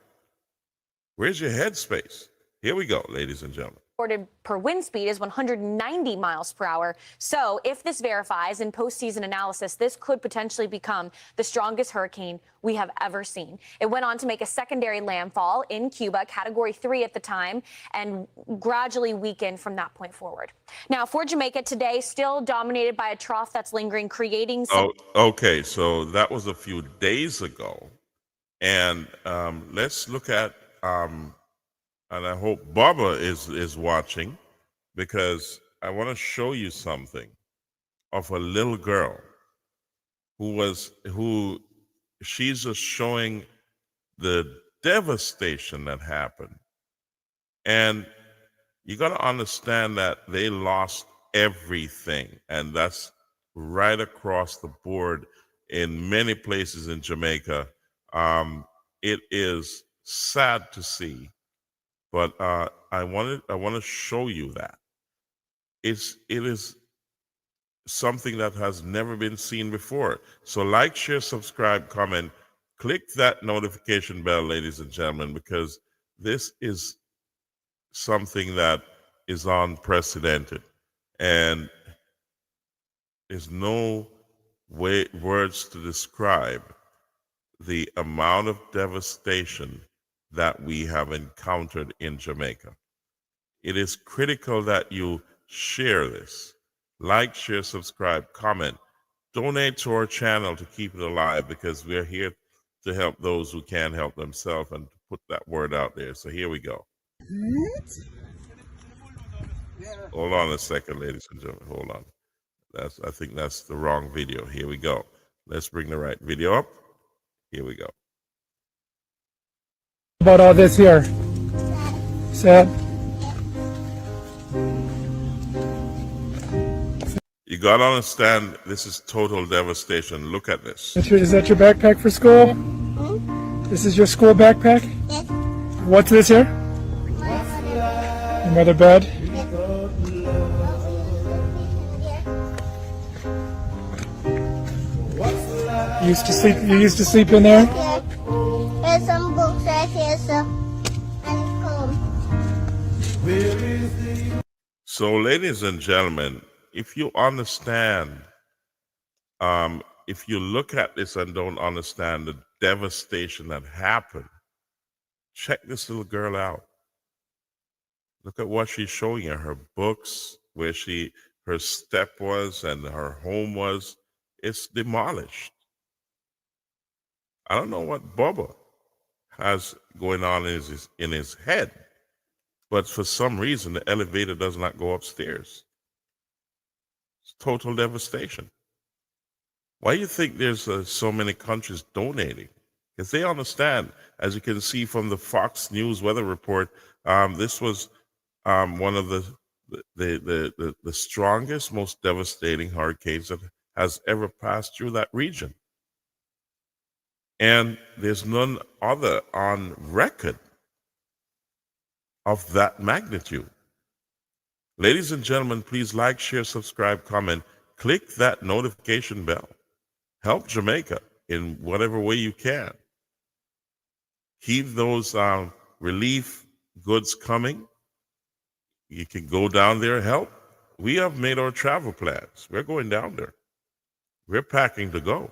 A: Where's your headspace? Here we go, ladies and gentlemen.
V: Reported per wind speed is 190 miles per hour. So if this verifies in postseason analysis, this could potentially become the strongest hurricane we have ever seen. It went on to make a secondary landfall in Cuba, Category 3 at the time, and gradually weakened from that point forward. Now, for Jamaica today, still dominated by a trough that's lingering, creating some...
A: Okay, so that was a few days ago. And let's look at... and I hope Bubba is watching, because I want to show you something of a little girl who she's just showing the devastation that happened. And you got to understand that they lost everything. And that's right across the board in many places in Jamaica. It is sad to see. But I want to show you that it is something that has never been seen before. So like, share, subscribe, comment, click that notification bell, ladies and gentlemen, because This is something that is unprecedented, and there's no words to describe the amount of devastation that we have encountered in Jamaica. It is critical that you share this. Like, share, subscribe, comment, donate to our channel to keep it alive, because we're here to help those who can't help themselves and to put that word out there. So here we go. Hold on a second, ladies and gentlemen. Hold on. I think that's the wrong video. Here we go. Let's bring the right video up. Here we go.
B: About all this here. Sad.
A: You gotta understand, this is total devastation. Look at this.
B: Is that your backpack for school? This is your school backpack?
E: Yes.
B: What's this here? Another bed? You used to sleep in there?
E: There's some books right here, so and come.
A: So, ladies and gentlemen, if you understand, if you look at this and don't understand the devastation that happened, check this little girl out. Look at what she's showing you, her books, where her step was and her home was. It's demolished. I don't know what Bubba has going on in his head, but for some reason, the elevator does not go upstairs. It's total devastation. Why do you think there's so many countries donating? Because they understand, as you can see from the Fox News weather report, this was one of the strongest, most devastating hurricanes that has ever passed through that region. And there's none other on record of that magnitude. Ladies and gentlemen, please like, share, subscribe, comment, click that notification bell. Help Jamaica in whatever way you can. Keep those relief goods coming. You can go down there and help. We have made our travel plans. We're going down there. We're packing to go.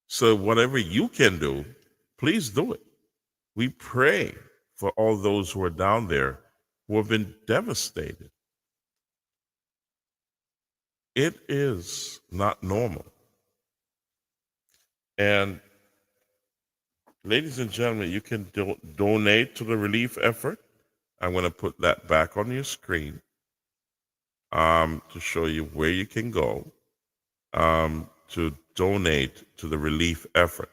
A: So whatever you can do, please do it. We pray for all those who are down there who have been devastated. It is not normal. And ladies and gentlemen, you can donate to the relief effort. I'm going to put that back on your screen to show you where you can go to donate to the relief effort.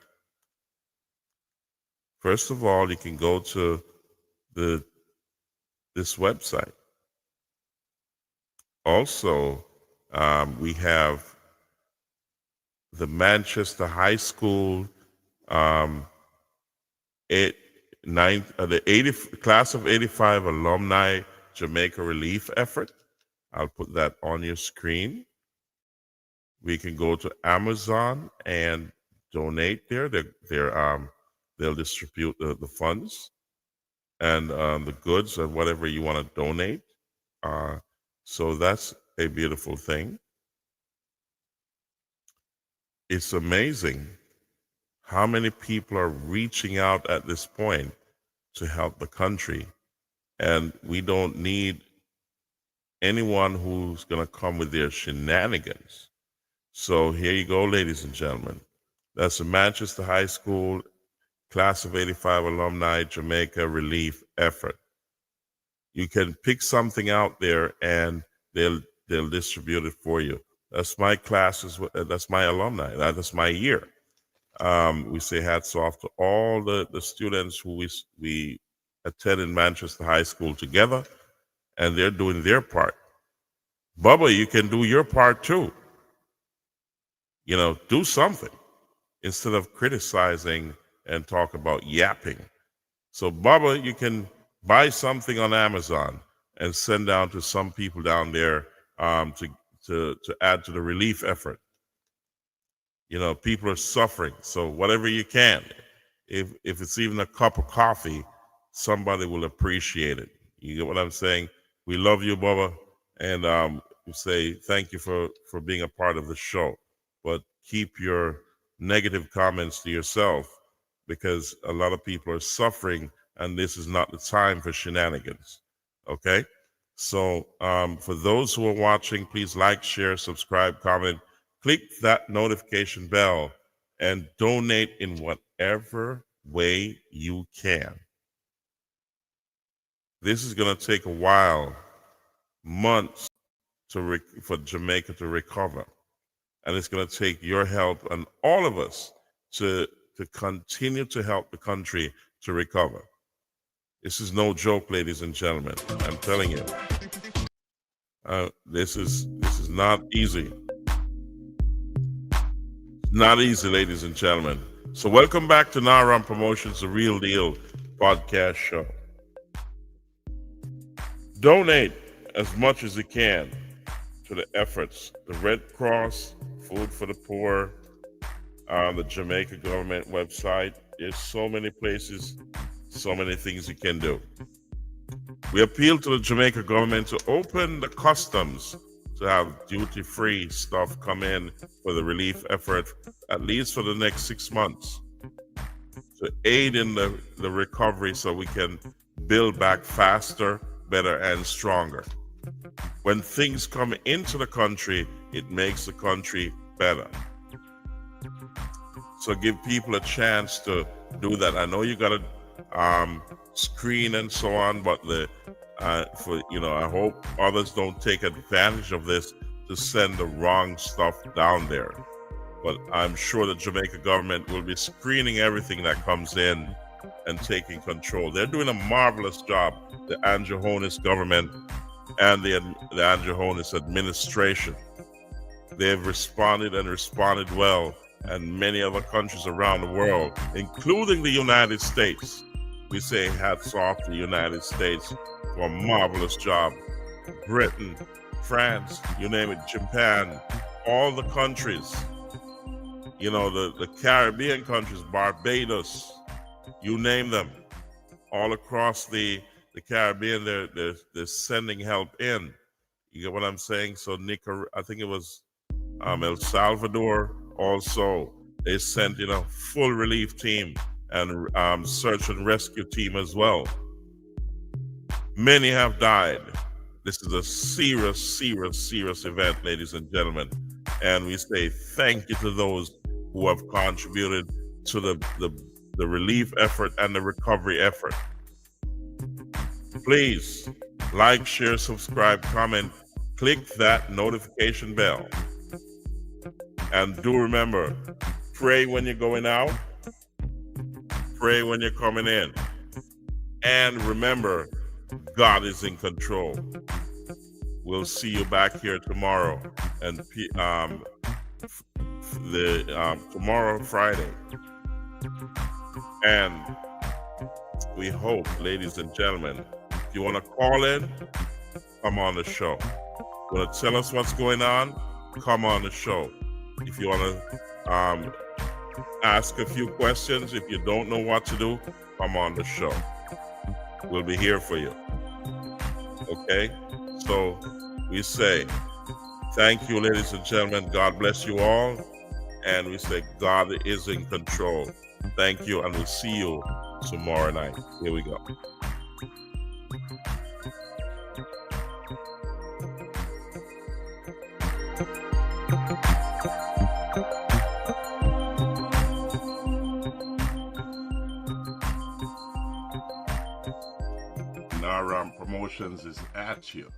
A: First of all, you can go to this website. Also, we have the Manchester High School the class of 85 alumni Jamaica relief effort. I'll put that on your screen. We can go to Amazon and donate there. They'll distribute the funds and the goods and whatever you want to donate. So that's a beautiful thing. It's amazing how many people are reaching out at this point to help the country. And we don't need anyone who's going to come with their shenanigans. So here you go, ladies and gentlemen. That's the Manchester High School Class of 85 Alumni Jamaica Relief Effort. You can pick something out there and they'll distribute it for you. That's my classes, that's my alumni, that's my year. We say hats off to all the students who we attended Manchester High School together, and they're doing their part. Bubba, you can do your part too. You know, do something instead of criticizing and talk about yapping. So Bubba, you can buy something on Amazon and send down to some people down there to add to the relief effort. You know, people are suffering. So whatever you can, if it's even a cup of coffee, somebody will appreciate it. You get what I'm saying? We love you, Bubba, and we say thank you for being a part of the show. But keep your negative comments to yourself, because a lot of people are suffering, and this is not the time for shenanigans. Okay? So for those who are watching, please like, share, subscribe, comment, click that notification bell, and donate in whatever way you can. This is going to take a while, months, for Jamaica to recover. And it's going to take your help and all of us to continue to help the country to recover. This is no joke, ladies and gentlemen. I'm telling you. This is not easy. Not easy, ladies and gentlemen. So welcome back to Naram Promotions, The Real Deal podcast show. Donate as much as you can to the efforts. The Red Cross, Food for the Poor, the Jamaica government website. There's so many places, so many things you can do. We appeal to the Jamaica government to open the customs to have duty-free stuff come in for the relief effort, at least for the next 6 months, to aid in the recovery so we can build back faster, better, and stronger. When things come into the country, it makes the country better. So give people a chance to do that. I know you got to screen and so on, but I hope others don't take advantage of this to send the wrong stuff down there. But I'm sure the Jamaica government will be screening everything that comes in and taking control. They're doing a marvelous job, the Andrew Holness government and the Andrew Holness administration. They've responded well, and many other countries around the world, including the United States. We say hats off to the United States for a marvelous job. Britain, France, you name it, Japan, all the countries, the Caribbean countries, Barbados, you name them, all across the Caribbean, they're sending help in. You get what I'm saying? So I think it was El Salvador also, they sent in a full relief team and search and rescue team as well. Many have died. This is a serious event, ladies and gentlemen. And we say thank you to those who have contributed to the relief effort and the recovery effort. Please like, share, subscribe, comment, click that notification bell. And do remember, pray when you're going out, pray when you're coming in. And remember, God is in control. We'll see you back here tomorrow, and tomorrow, Friday. And we hope, ladies and gentlemen, if you want to call in, come on the show. You want to tell us what's going on, come on the show. If you want to ask a few questions, if you don't know what to do, come on the show. We'll be here for you. Okay? So we say thank you, ladies and gentlemen. God bless you all. And we say God is in control. Thank you, and we'll see you tomorrow night. Here we go. Naram Promotions is at you.